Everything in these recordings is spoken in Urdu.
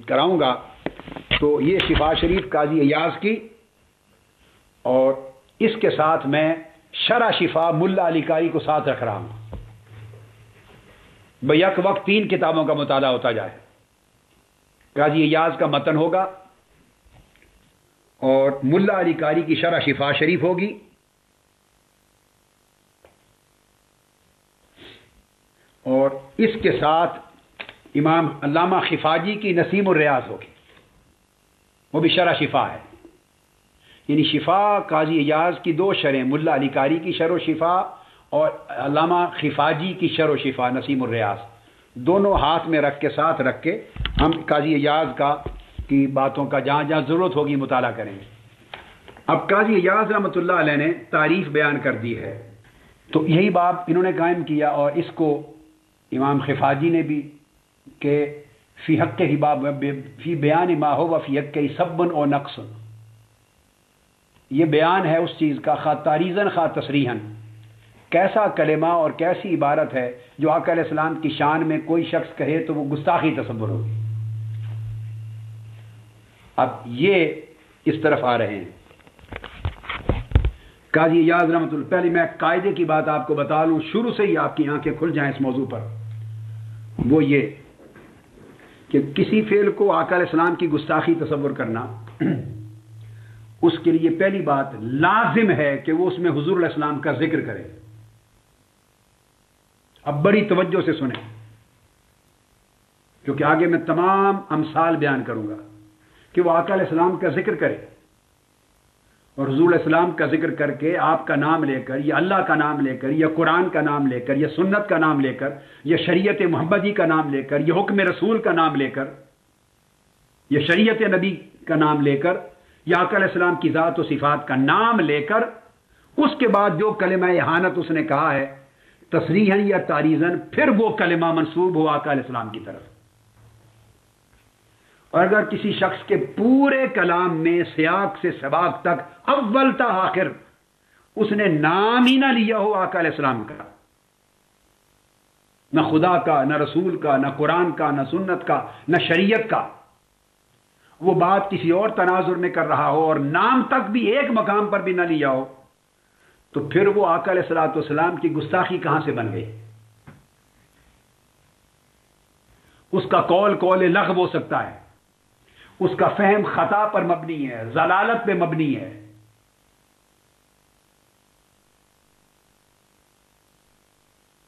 کراؤں گا تو یہ شفا شریف قاضی ایاز کی، اور اس کے ساتھ میں شرح شفا ملا علی قاری کو ساتھ رکھ رہا ہوں، بیک وقت 3 کتابوں کا مطالعہ ہوتا جائے۔ قاضی ایاز کا متن ہوگا اور ملا علی قاری کی شرح شفا شریف ہوگی، اور اس کے ساتھ امام علامہ خفاجی کی نسیم الریاض ہوگی، وہ بھی شرح شفا ہے۔ یعنی شفا قاضی ایاز کی 2 شرح، ملا علی قاری کی شرح و شفا اور علامہ خفاجی کی شرح و شفا نسیم الریاض، دونوں ہاتھ میں رکھ کے ساتھ رکھ کے ہم قاضی ایاز کی باتوں کا جہاں جہاں ضرورت ہوگی مطالعہ کریں گے۔ اب قاضی ایاز رحمۃ اللہ علیہ نے تعریف بیان کر دی ہے، تو یہی باب انہوں نے قائم کیا، اور اس کو امام خفاجی نے بھی کہ فی حق باب فی بیان ما ہو فی حق سبن و نقص، یہ بیان ہے اس چیز کا، خواہ تعریضاً خواہ تصریحاً، کیسا کلمہ اور کیسی عبارت ہے جو آقا علیہ السلام کی شان میں کوئی شخص کہے تو وہ گستاخی تصور ہوگی۔ اب یہ اس طرف آ رہے ہیں قاضی ایاز رحمۃ اللہ۔ پہلے میں قاعدے کی بات آپ کو بتا لوں، شروع سے ہی آپ کی آنکھیں کھل جائیں اس موضوع پر، وہ یہ کہ کسی فعل کو آقا علیہ السلام کی گستاخی تصور کرنا، اس کے لیے پہلی بات لازم ہے کہ وہ اس میں حضور علیہ السلام کا ذکر کرے۔ اب بڑی توجہ سے سنیں، کیونکہ آگے میں تمام امثال بیان کروں گا کہ وہ آقا علیہ السلام کا ذکر کرے، اور حضور علیہ السلام کا ذکر کر کے آپ کا نام لے کر، یا اللہ کا نام لے کر، یا قرآن کا نام لے کر، یا سنت کا نام لے کر، یا شریعت محمدی کا نام لے کر، یا حکم رسول کا نام لے کر، یا شریعت نبی کا نام لے کر، یا آقا علیہ السلام کی ذات و صفات کا نام لے کر، اس کے بعد جو کلمہ احانت اس نے کہا ہے تصریحاً یا تعریضاً، پھر وہ کلمہ منسوب ہو آقا علیہ السلام کی طرف۔ اور اگر کسی شخص کے پورے کلام میں سیاق سے سباق تک اول تا آخر اس نے نام ہی نہ لیا ہو آقا علیہ السلام کا، نہ خدا کا، نہ رسول کا، نہ قرآن کا، نہ سنت کا، نہ شریعت کا، وہ بات کسی اور تناظر میں کر رہا ہو اور نام تک بھی ایک مقام پر بھی نہ لیا ہو، تو پھر وہ آقا علیہ الصلوۃ والسلام کی گستاخی کہاں سے بن گئی؟ اس کا قول لغو ہو سکتا ہے، اس کا فہم خطا پر مبنی ہے، ضلالت پہ مبنی ہے۔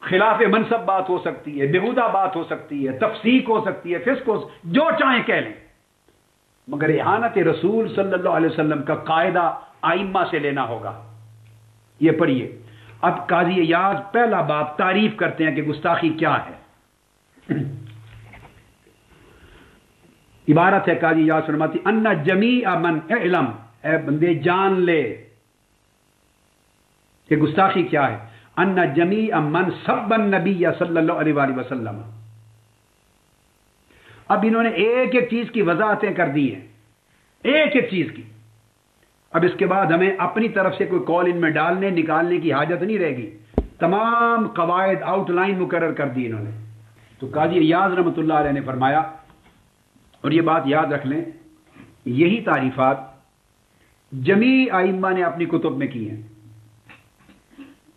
خلاف منصب بات ہو سکتی ہے، بےہودہ بات ہو سکتی ہے، تفسیق ہو سکتی ہے، فسق ہو، جو چاہیں کہہ لیں، مگر احانت رسول صلی اللہ علیہ وسلم کا قاعدہ ائمہ سے لینا ہوگا۔ یہ پڑھیے، اب قاضی ایاز پہلا باب تعریف کرتے ہیں کہ گستاخی کیا ہے۔ عبارت ہے قاضی ایاز فرماتی ان جمیع من علم، اے بندے جان لے کہ گستاخی کیا ہے، ان جمیع من سب النبی صلی اللہ علیہ وآلہ وسلم۔ اب انہوں نے ایک ایک چیز کی وضاحتیں کر دی ہیں، ایک ایک چیز کی۔ اب اس کے بعد ہمیں اپنی طرف سے کوئی قول ان میں ڈالنے نکالنے کی حاجت نہیں رہے گی، تمام قواعد آؤٹ لائن مقرر کر دی انہوں نے۔ تو قاضی ایاز رحمۃ اللہ علیہ نے فرمایا، اور یہ بات یاد رکھ لیں، یہی تعریفات جمیع ائمہ نے اپنی کتب میں کی ہیں۔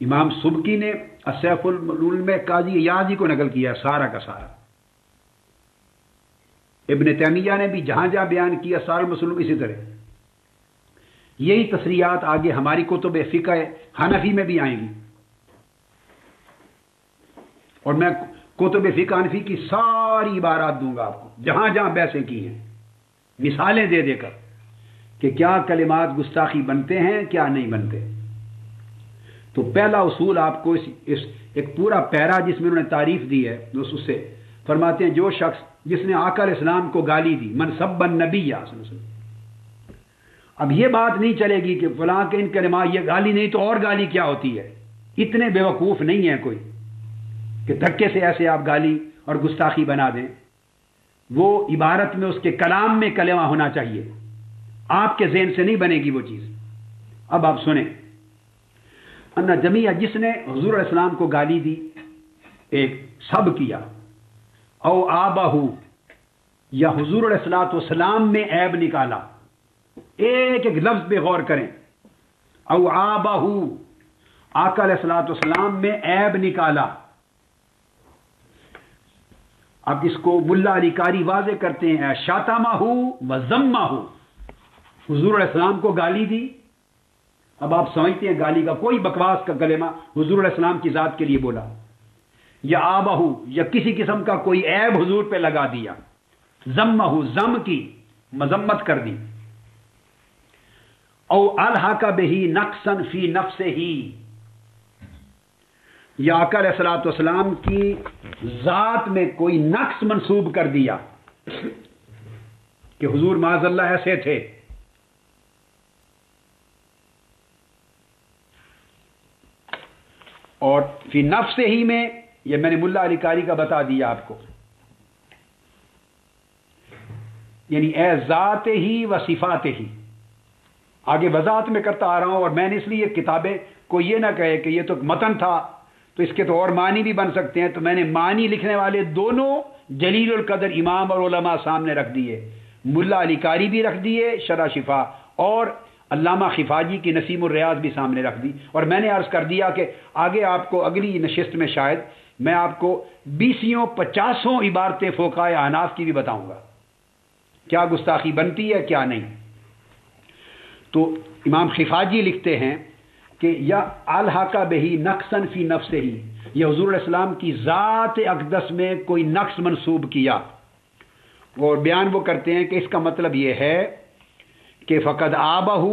امام سبکی نے السیف الملول میں قاضی ایاز ہی کو نقل کیا سارا کا سارا، ابن تیمیہ نے بھی جہاں جہاں بیان کیا سار المسلوم اسی طرح۔ یہی تصریحات آگے ہماری کتب فقہ حنفی میں بھی آئیں گی، اور میں کتب فقہ حنفی کی ساری عبارات دوں گا آپ کو، جہاں جہاں بحثیں کی ہیں، مثالیں دے دے کر کہ کیا کلمات گستاخی بنتے ہیں کیا نہیں بنتے۔ تو پہلا اصول آپ کو ایک پورا پیرا جس میں انہوں نے تعریف دی ہے، اس سے فرماتے ہیں جو شخص جس نے آقا علیہ السلام کو گالی دی، من سب النبی صلی اللہ علیہ وسلم، اب یہ بات نہیں چلے گی کہ فلاں کے ان کلمات یہ گالی نہیں تو اور گالی کیا ہوتی ہے، اتنے بیوقوف نہیں ہے کوئی کہ دھکے سے ایسے آپ گالی اور گستاخی بنا دیں۔ وہ عبارت میں اس کے کلام میں کلمہ ہونا چاہیے، آپ کے ذہن سے نہیں بنے گی وہ چیز۔ اب آپ سنیں، ان جمیع جس نے حضور علیہ السلام کو گالی دی، ایک سب کیا، او آبہو یا حضور علیہ الصلوۃ والسلام میں عیب نکالا، ایک ایک لفظ پہ غور کریں، او آبہ، آقا علیہ الصلوۃ والسلام میں عیب نکالا. اب اس کو ملا علی قاری واضح کرتے ہیں، شاتمہ و ذمہ، حضور علیہ السلام کو گالی دی. اب آپ سمجھتے ہیں گالی کا کوئی بکواس کا کلمہ حضور علیہ السلام کی ذات کے لیے بولا، یا آبہ، یا کسی قسم کا کوئی عیب حضور پہ لگا دیا، ذمہ، ذم کی مذمت کر دی، او الحق بہ نقصا فی نفسہ، یا آقا علیہ الصلوۃ والسلام کی ذات میں کوئی نقص منسوب کر دیا کہ حضور معاذ اللہ ایسے تھے. اور فی نفس ہی میں یہ میں نے ملا علی قاری کا بتا دیا آپ کو، یعنی اے ذات ہی و صفات ہی. آگے وضاحت میں کرتا آ رہا ہوں، اور میں نے اس لیے کتابیں کو یہ نہ کہے کہ یہ تو متن تھا تو اس کے تو اور معنی بھی بن سکتے ہیں، تو میں نے معنی لکھنے والے دونوں جلیل القدر امام اور علماء سامنے رکھ دیے، ملا علی قاری بھی رکھ دیے شرح شفا، اور علامہ خفاجی کی نسیم الریاض بھی سامنے رکھ دی. اور میں نے عرض کر دیا کہ آگے آپ کو اگلی نشست میں شاید میں آپ کو 20-50 عبارتیں فقہائے احناف کی بھی بتاؤں گا، کیا گستاخی بنتی ہے کیا نہیں. تو امام خفاجی لکھتے ہیں کہ یا الحق بہی نقصاً فی نفسہ، یہ حضور علیہ السلام کی ذات اقدس میں کوئی نقص منسوب کیا. اور بیان وہ کرتے ہیں کہ اس کا مطلب یہ ہے کہ فقد آبہ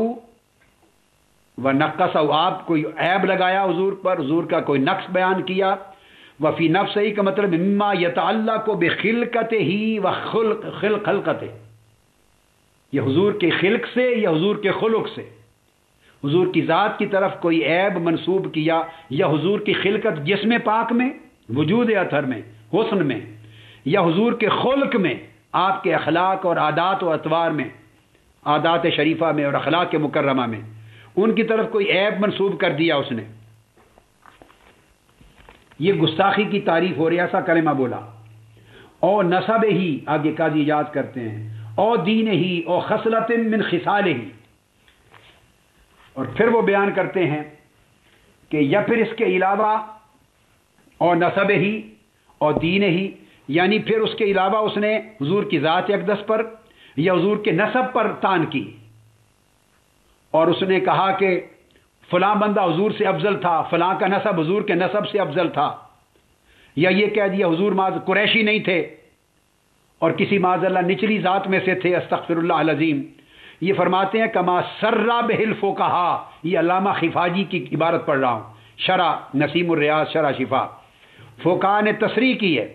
و نقص، آپ کوئی عیب لگایا حضور پر، حضور کا کوئی نقص بیان کیا. وفی نفسہ کا مطلب مما یتعلق بخلقتہ و خلقتہ، یہ حضور کے خلق سے یا حضور کے خلق سے، حضور کی ذات کی طرف کوئی عیب منسوب کیا، یا حضور کی خلقت جسم پاک میں، وجود اطہر میں، حسن میں، یا حضور کے خلق میں، آپ کے اخلاق اور عادات و اطوار میں، عادات شریفہ میں اور اخلاق مکرمہ میں، ان کی طرف کوئی عیب منسوب کر دیا اس نے. یہ گستاخی کی تعریف ہو رہی ہے، ایسا کلمہ بولا. او نسب ہی، آگے قاضی یاد کرتے ہیں، او دین ہی، او خصلت من خصال ہی. اور پھر وہ بیان کرتے ہیں کہ یا پھر اس کے علاوہ او نسب ہی اور دین ہی، یعنی پھر اس کے علاوہ اس نے حضور کی ذات اقدس پر یا حضور کے نسب پر تان کی، اور اس نے کہا کہ فلاں بندہ حضور سے افضل تھا، فلاں کا نسب حضور کے نسب سے افضل تھا، یا یہ کہہ دیا حضور معاذ قریشی نہیں تھے اور کسی معاذ اللہ نچلی ذات میں سے تھے، استغفر اللہ العظیم. یہ فرماتے ہیں کما سرا بہل فقہا، یہ علامہ خفاجی کی عبارت پڑھ رہا ہوں، شرح نسیم الریاض شرح شفا. فقہا نے تصریح کی ہے،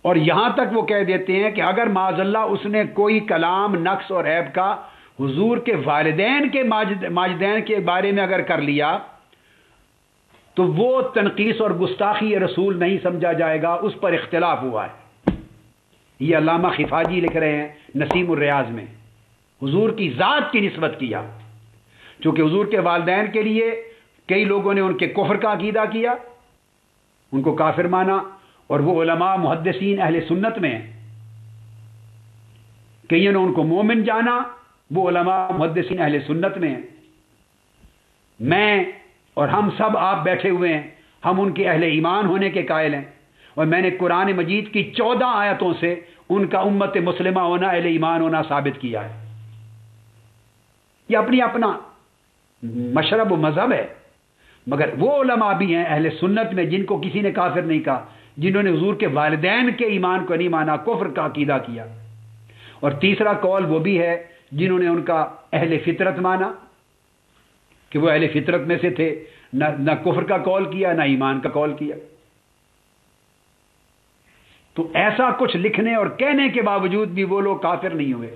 اور یہاں تک وہ کہہ دیتے ہیں کہ اگر معاذ اللہ اس نے کوئی کلام نقص اور عیب کا حضور کے والدین کے ماجدین کے بارے میں اگر کر لیا تو وہ تنقیص اور گستاخی رسول نہیں سمجھا جائے گا، اس پر اختلاف ہوا ہے. یہ علامہ خفاجی لکھ رہے ہیں نسیم الریاض میں، حضور کی ذات کی نسبت کیا، چونکہ حضور کے والدین کے لیے کئی لوگوں نے ان کے کفر کا عقیدہ کیا، ان کو کافر مانا، اور وہ علماء محدثین اہل سنت میں ہیں. کئیوں نے ان کو مومن جانا، وہ علماء محدثین اہل سنت میں ہیں. میں اور ہم سب آپ بیٹھے ہوئے ہیں، ہم ان کے اہل ایمان ہونے کے قائل ہیں، اور میں نے قرآن مجید کی 14 آیتوں سے ان کا امت مسلمہ ہونا، اہل ایمان ہونا ثابت کیا ہے. یہ اپنی اپنا مشرب و مذہب ہے، مگر وہ علماء بھی ہیں اہل سنت میں جن کو کسی نے کافر نہیں کہا، جنہوں نے حضور کے والدین کے ایمان کو نہیں مانا، کفر کا عقیدہ کیا. اور تیسرا قول وہ بھی ہے جنہوں نے ان کا اہل فطرت مانا کہ وہ اہل فطرت میں سے تھے، نہ کفر کا قول کیا نہ ایمان کا قول کیا. تو ایسا کچھ لکھنے اور کہنے کے باوجود بھی وہ لوگ کافر نہیں ہوئے،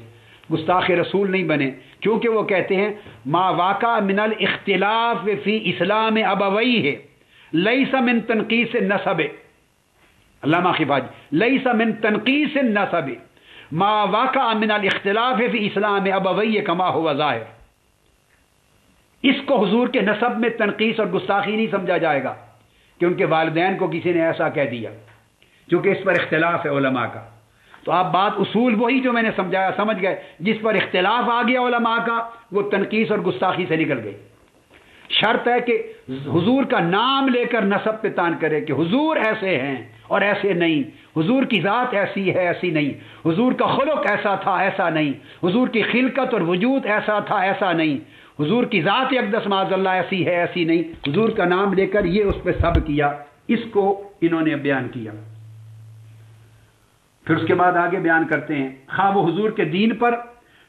گستاخ رسول نہیں بنے، کیونکہ وہ کہتے ہیں ما واقع من الاختلاف فی اسلام ابویہ لیس من تنقیص النسب. علامہ خفاجی، لیس من تنقیص النسب ما واقع من الاختلاف فی اسلام ابویہ کما ہوا ظاہر. اس کو حضور کے نسب میں تنقیص اور گستاخی نہیں سمجھا جائے گا کہ ان کے والدین کو کسی نے ایسا کہہ دیا، کیونکہ اس پر اختلاف ہے علماء کا. تو آپ بات اصول وہی جو میں نے سمجھایا سمجھ گئے. جس پر اختلاف آ گیا علماء کا وہ تنقیص اور گستاخی سے نکل گئی. شرط ہے کہ حضور کا نام لے کر نسب پہ تان کرے کہ حضور ایسے ہیں اور ایسے نہیں، حضور کی ذات ایسی ہے ایسی نہیں، حضور کا خلق ایسا تھا ایسا نہیں، حضور کی خلقت اور وجود ایسا تھا ایسا نہیں، حضور کی ذات اقدس معاذ اللہ ایسی ہے ایسی نہیں. حضور کا نام لے کر یہ اس پہ سب کیا. اس کو انہوں نے بیان کیا. پھر اس کے بعد آگے بیان کرتے ہیں خواہ وہ حضور کے دین پر،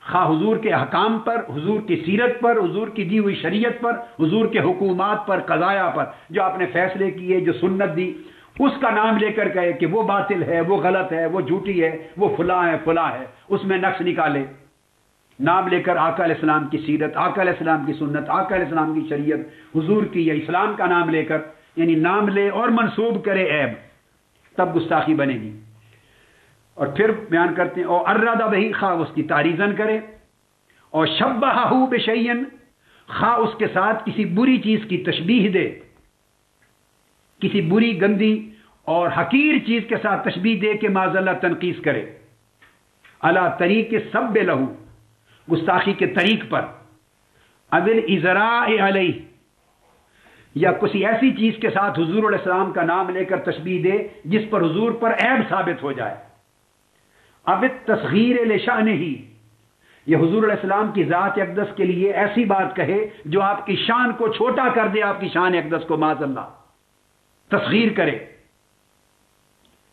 خواہ حضور کے احکام پر، حضور کی سیرت پر، حضور کی دی ہوئی شریعت پر، حضور کے حکومات پر، قضایا پر، جو آپ نے فیصلے کیے، جو سنت دی، اس کا نام لے کر کہے کہ وہ باطل ہے، وہ غلط ہے، وہ جھوٹی ہے، وہ فلاں ہے فلاں ہے، اس میں نقص نکالے. نام لے کر آقا علیہ السلام کی سیرت، آقا علیہ السلام کی سنت، آقا علیہ السلام کی شریعت، حضور کی یا اسلام کا نام لے کر، یعنی نام لے اور منسوب کرے عیب، تب گستاخی بنے گی. اور پھر بیان کرتے ہیں اور ارادہ بہی، خواہ اس کی تعریضن کرے، اور شبہہ بشیئن، خواہ اس کے ساتھ کسی بری چیز کی تشبیہ دے، کسی بری گندی اور حقیر چیز کے ساتھ تشبیہ دے کہ معاذ اللہ تنقیص کرے. علی طریق سب لہو، گستاخی کے طریق پر، اول ازراء علیہ، یا کسی ایسی چیز کے ساتھ حضور علیہ السلام کا نام لے کر تشبیہ دے جس پر حضور پر عیب ثابت ہو جائے. اب تصغیر لشأنہ، یہ حضور علیہ السلام کی ذات اقدس کے لیے ایسی بات کہے جو آپ کی شان کو چھوٹا کر دے، آپ کی شان اقدس کو معاذ اللہ تصغیر کرے.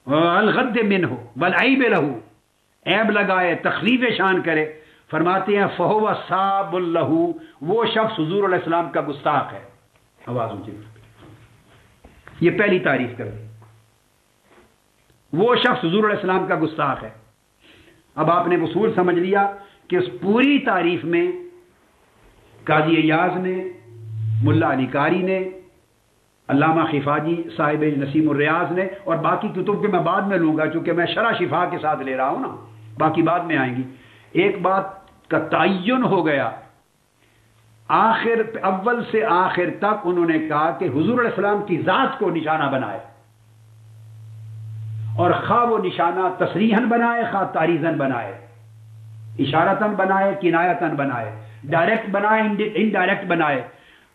الغد منہ والعیب لہ، عیب لگائے، تخفیف شان کرے. فرماتے ہیں فہو صاب لہ، وہ شخص حضور علیہ السلام کا گستاخ ہے. آواز اونچی، یہ پہلی تعریف کر دی، وہ شخص حضور علیہ السلام کا گستاخ ہے. اب آپ نے اصول سمجھ لیا کہ اس پوری تعریف میں قاضی ایاز نے، ملا علی قاری نے، علامہ خفاجی صاحب نسیم الریاض نے، اور باقی کتب کے میں بعد میں لوں گا چونکہ میں شرح شفا کے ساتھ لے رہا ہوں نا، باقی بعد میں آئیں گی. ایک بات کا تعین ہو گیا، آخر اول سے آخر تک انہوں نے کہا کہ حضور علیہ السلام کی ذات کو نشانہ بنائے، اور خواہ وہ نشانہ تصریحاً بنائے خواہ تعریضاً بنائے، اشارتاً بنائے کنایتاً بنائے، ڈائریکٹ بنائے انڈائریکٹ بنائے،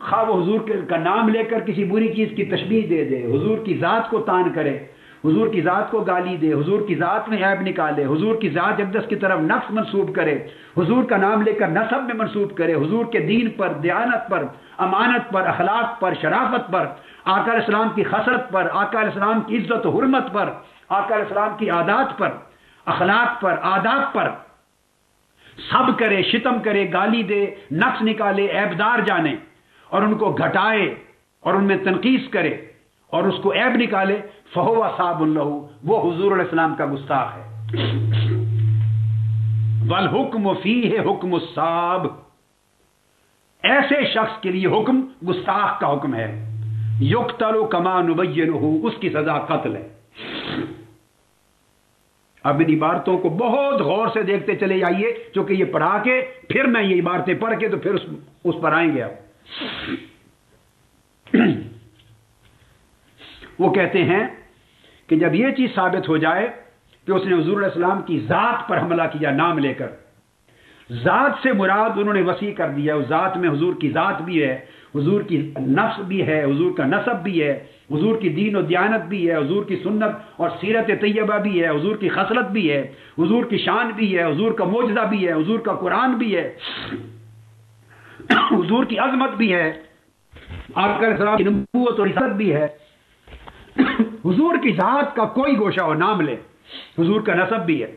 خواہ وہ حضور کا نام لے کر کسی بری چیز کی تشبیہ دے دے، حضور کی ذات کو تان کرے، حضور کی ذات کو گالی دے، حضور کی ذات میں عیب نکالے، حضور کی ذات اقدس کی طرف نفس منسوب کرے، حضور کا نام لے کر نسب میں منسوب کرے، حضور کے دین پر، دیانت پر، امانت پر، اخلاق پر، شرافت پر، آقا علیہ السلام کی خسرت پر، آقا علیہ السلام کی عزت و حرمت پر، آقا علیہ السلام کی عادات پر، اخلاق پر، آداب پر سب کرے، شتم کرے، گالی دے، نقص نکالے، عیبدار جانے اور ان کو گھٹائے اور ان میں تنقیص کرے اور اس کو عیب نکالے. فہو صاب لہ، وہ حضور علیہ السلام کا گستاخ ہے. والحکم فیہ حکم الصاب، ایسے شخص کے لیے حکم گستاخ کا حکم ہے. یقتل کما نبینہ، اس کی سزا قتل ہے. اب ان عبارتوں کو بہت غور سے دیکھتے چلے جائیے چونکہ یہ پڑھا کے پھر میں یہ عبارتیں پڑھ کے تو پھر اس پر آئیں گے. اب وہ کہتے ہیں کہ جب یہ چیز ثابت ہو جائے کہ اس نے حضور علیہ السلام کی ذات پر حملہ کیا نام لے کر، ذات سے مراد انہوں نے وسیع کر دیا، اس ذات میں حضور کی ذات بھی ہے، حضور کی نفس بھی ہے، حضور کا نسب بھی ہے، حضور کی دین و دیانت بھی ہے، حضور کی سنت اور سیرت طیبہ بھی ہے، حضور کی خصلت بھی ہے، حضور کی شان بھی ہے، حضور کا معجزہ بھی ہے، حضور کا قرآن بھی ہے، حضور کی عظمت بھی ہے، آقا علیہ السلام کی نبوت اور رسالت بھی ہے. حضور کی ذات کا کوئی گوشہ ہو نام لے، حضور کا نسب بھی ہے،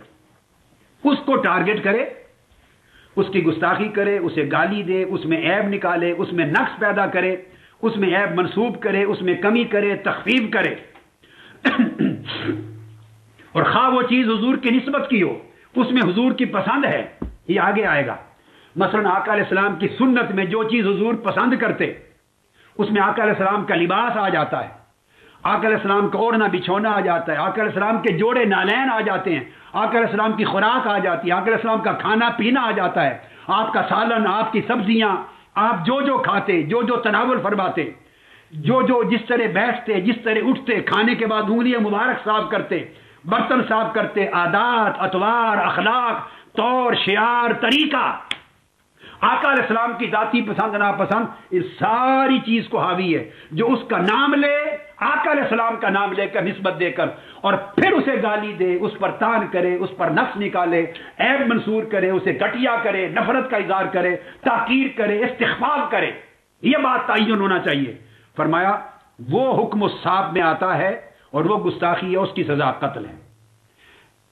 اس کو ٹارگٹ کرے، اس کی گستاخی کرے، اسے گالی دے، اس میں عیب نکالے، اس میں نقص پیدا کرے، اس میں عیب منسوب کرے، اس میں کمی کرے، تخفیف کرے، اور خواہ وہ چیز حضور کی نسبت کی ہو، اس میں حضور کی پسند ہے. یہ آگے آئے گا. مثلا آقا علیہ السلام کی سنت میں جو چیز حضور پسند کرتے اس میں آقا علیہ السلام کا لباس آ جاتا ہے، آقا علیہ السلام کا اوڑھنا بچھونا آ جاتا ہے، آقا علیہ السلام کے جوڑے نالین آ جاتے ہیں، آقا علیہ السلام کی خوراک آ جاتی ہے، آقا علیہ السلام کا کھانا پینا آ جاتا ہے، آپ کا سالن، آپ کی سبزیاں، آپ جو جو کھاتے، جو جو تناول فرماتے، جو جو جس طرح بیٹھتے، جس طرح اٹھتے، کھانے کے بعد انگلیاں مبارک صاف کرتے، برتن صاف کرتے، عادات، اطوار، اخلاق، طور، شعار، طریقہ، آقا علیہ السلام کی ذاتی پسند ناپسند، اس ساری چیز کو حاوی ہے۔ جو اس کا نام لے، آقا علیہ السلام کا نام لے کر نسبت دے کر، اور پھر اسے گالی دے، اس پر تان کرے، اس پر نقص نکالے، عیب منصور کرے، اسے گھٹیا کرے، نفرت کا اظہار کرے، تحقیر کرے، استخفاف کرے، یہ بات تعین ہونا چاہیے۔ فرمایا وہ حکم الصاف میں آتا ہے اور وہ گستاخی ہے، اس کی سزا قتل ہے۔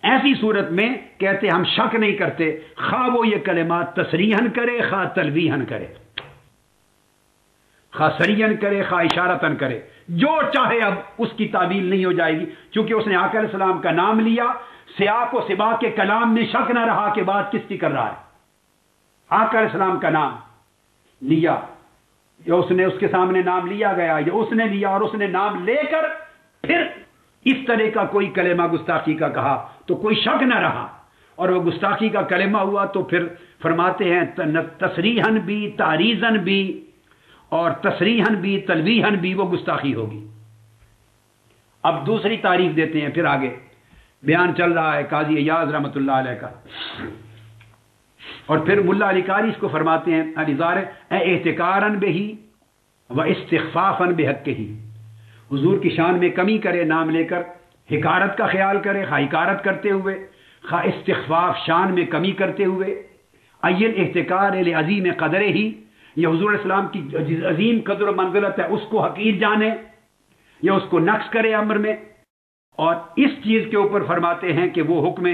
ایسی صورت میں کہتے ہم شک نہیں کرتے، خواہ وہ یہ کلمات تصریحاً کرے، خواہ تلویحاً کرے، خواہ صریحاً کرے، خواہ اشارتاً کرے، جو چاہے اب اس کی تعویل نہیں ہو جائے گی، چونکہ اس نے آقا علیہ السلام کا نام لیا۔ سیاق و سباق کے کلام میں شک نہ رہا کہ بات کس کی کر رہا ہے۔ آقا علیہ السلام کا نام لیا، یا اس نے اس کے سامنے نام لیا گیا، یا اس نے لیا اور اس نے نام لے کر پھر اس طرح کا کوئی کلمہ گستاخی کا کہا تو کوئی شک نہ رہا، اور وہ گستاخی کا کلمہ ہوا تو پھر فرماتے ہیں تصریحاً بھی، تعریضاً بھی، اور تصریحاً بھی، تلویحاً بھی وہ گستاخی ہوگی۔ اب دوسری تعریف دیتے ہیں، پھر آگے بیان چل رہا ہے قاضی ایاز رحمۃ اللہ علیہ کا، اور پھر ملا علی قاری اس کو فرماتے ہیں احتکاراً بہی و استخفافاً بحقہ، حضور کی شان میں کمی کرے نام لے کر، حکارت کا خیال کرے، خواہ حکارت کرتے ہوئے، خواہ استخفاف شان میں کمی کرتے ہوئے، ایل احتکار عظیم قدر ہی، یہ حضور علیہ السلام کی عظیم قدر و منزلت ہے اس کو حقیر جانے یا اس کو نقص کرے امر میں۔ اور اس چیز کے اوپر فرماتے ہیں کہ وہ حکم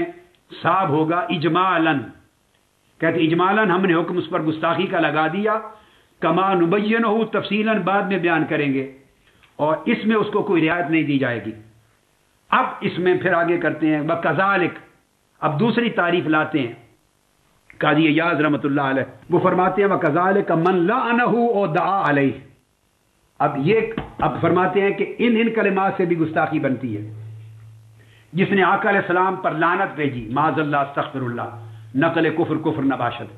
صاحب ہوگا اجمالاً، کہتے اجمالاً ہم نے حکم اس پر گستاخی کا لگا دیا، کما نبینہ تفصیلاً بعد میں بیان کریں گے، اور اس میں اس کو کوئی رعایت نہیں دی جائے گی۔ اب اس میں پھر آگے کرتے ہیں وَكَذَلِكَ، اب دوسری تعریف لاتے ہیں قاضی ایاز رحمۃ اللہ علیہ، وہ فرماتے ہیں وَكَذَلِكَ مَنْ لَعَنَهُ او دعا علیہ۔ اب فرماتے ہیں کہ ان کلمات سے بھی گستاخی بنتی ہے۔ جس نے آقا علیہ السلام پر لعنت بھیجی، معاذ اللہ استغفر اللہ، نقل کفر نباشد،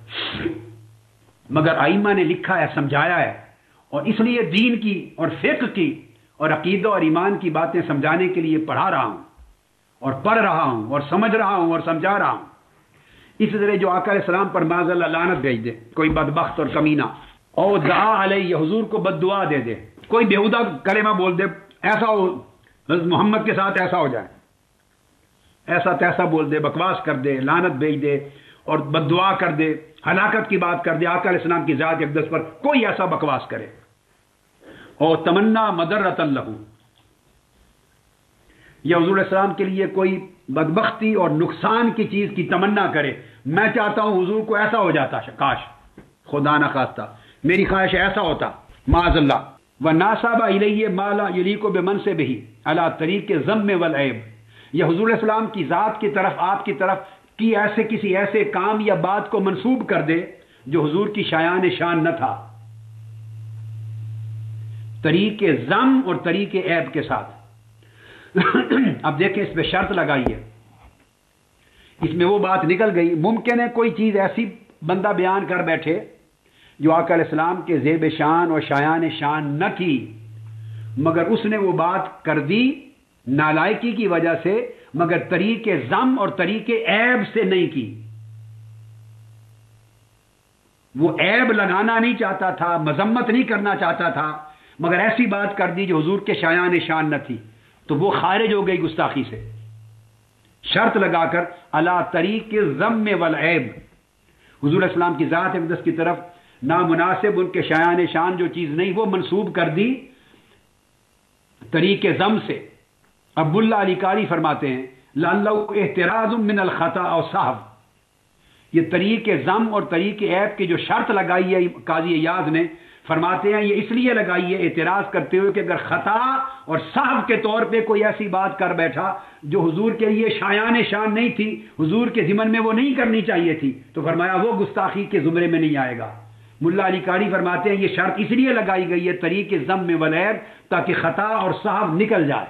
مگر ائمہ نے لکھا ہے، سمجھایا ہے، اور اس لیے دین کی اور فقہ کی اور عقیدہ اور ایمان کی باتیں سمجھانے کے لیے پڑھا رہا ہوں اور پڑھ رہا ہوں اور سمجھ رہا ہوں اور سمجھا رہا ہوں۔ اس طرح جو آقا علیہ السلام پر معاذ اللہ لعنت بھیج دے، کوئی بدبخت اور کمینہ، اور دعا علیہ، حضور کو بد دعا دے دے، کوئی بےہودہ کلمہ بول دے، ایسا ہو حضرت محمد کے ساتھ ایسا ہو جائے، ایسا تیسا بول دے، بکواس کر دے، لعنت بھیج دے اور بد دعا کر دے، ہلاکت کی بات کر دے، آقا علیہ السلام کی ذات اقدس پر کوئی ایسا بکواس کرے، اور تمنا مدرۃ اللہ، یا حضور علیہ السلام کے لیے کوئی بدبختی اور نقصان کی چیز کی تمنا کرے، میں چاہتا ہوں حضور کو ایسا ہو جاتا، کاش، خدا نہ خواستہ میری خواہش ایسا ہوتا، معاذ اللہ۔ وَنَاسَبَ إِلَيْهِ مَا لَا يَلِيقُ بِمَنْصِبِهِ عَلَى طَرِيقِ الذَّمِّ وَالْعَيْبِ، یا حضور علیہ السلام کی ذات کی طرف، آپ کی طرف کی ایسے کسی ایسے کام یا بات کو منسوب کر دے جو حضور کی شایان شان نہ تھا، طریق ذم اور طریق عیب کے ساتھ۔ اب دیکھیں اس پہ شرط لگائی ہے، اس میں وہ بات نکل گئی، ممکن ہے کوئی چیز ایسی بندہ بیان کر بیٹھے جو آقا علیہ السلام کے زیب شان اور شایان شان نہ تھی، مگر اس نے وہ بات کر دی نالائکی کی وجہ سے، مگر طریق ذم اور طریق عیب سے نہیں کی۔ وہ عیب لگانا نہیں چاہتا تھا، مذمت نہیں کرنا چاہتا تھا، مگر ایسی بات کر دی جو حضور کے شایان شان نہ تھی، تو وہ خارج ہو گئی گستاخی سے۔ شرط لگا کر علی طریق الذم والعیب، حضور علیہ السلام کی ذات اقدس کی طرف نامناسب ان کے شایان شان جو چیز نہیں، وہ منسوب کر دی طریق ذم سے۔ اب ملا علی قاری فرماتے ہیں لعلہ احتراز من الخطا او صحو، یہ طریق ذم اور طریق عیب کی جو شرط لگائی ہے قاضی ایاز نے، فرماتے ہیں یہ اس لیے لگائی ہے اعتراض کرتے ہوئے کہ اگر خطا اور صحو کے طور پہ کوئی ایسی بات کر بیٹھا جو حضور کے لیے شایان شان نہیں تھی، حضور کے ذمن میں وہ نہیں کرنی چاہیے تھی، تو فرمایا وہ گستاخی کے زمرے میں نہیں آئے گا۔ ملا علی قاری فرماتے ہیں یہ شرط اس لیے لگائی گئی ہے طریق ذم والعیب، تاکہ خطا اور صحو نکل جائے،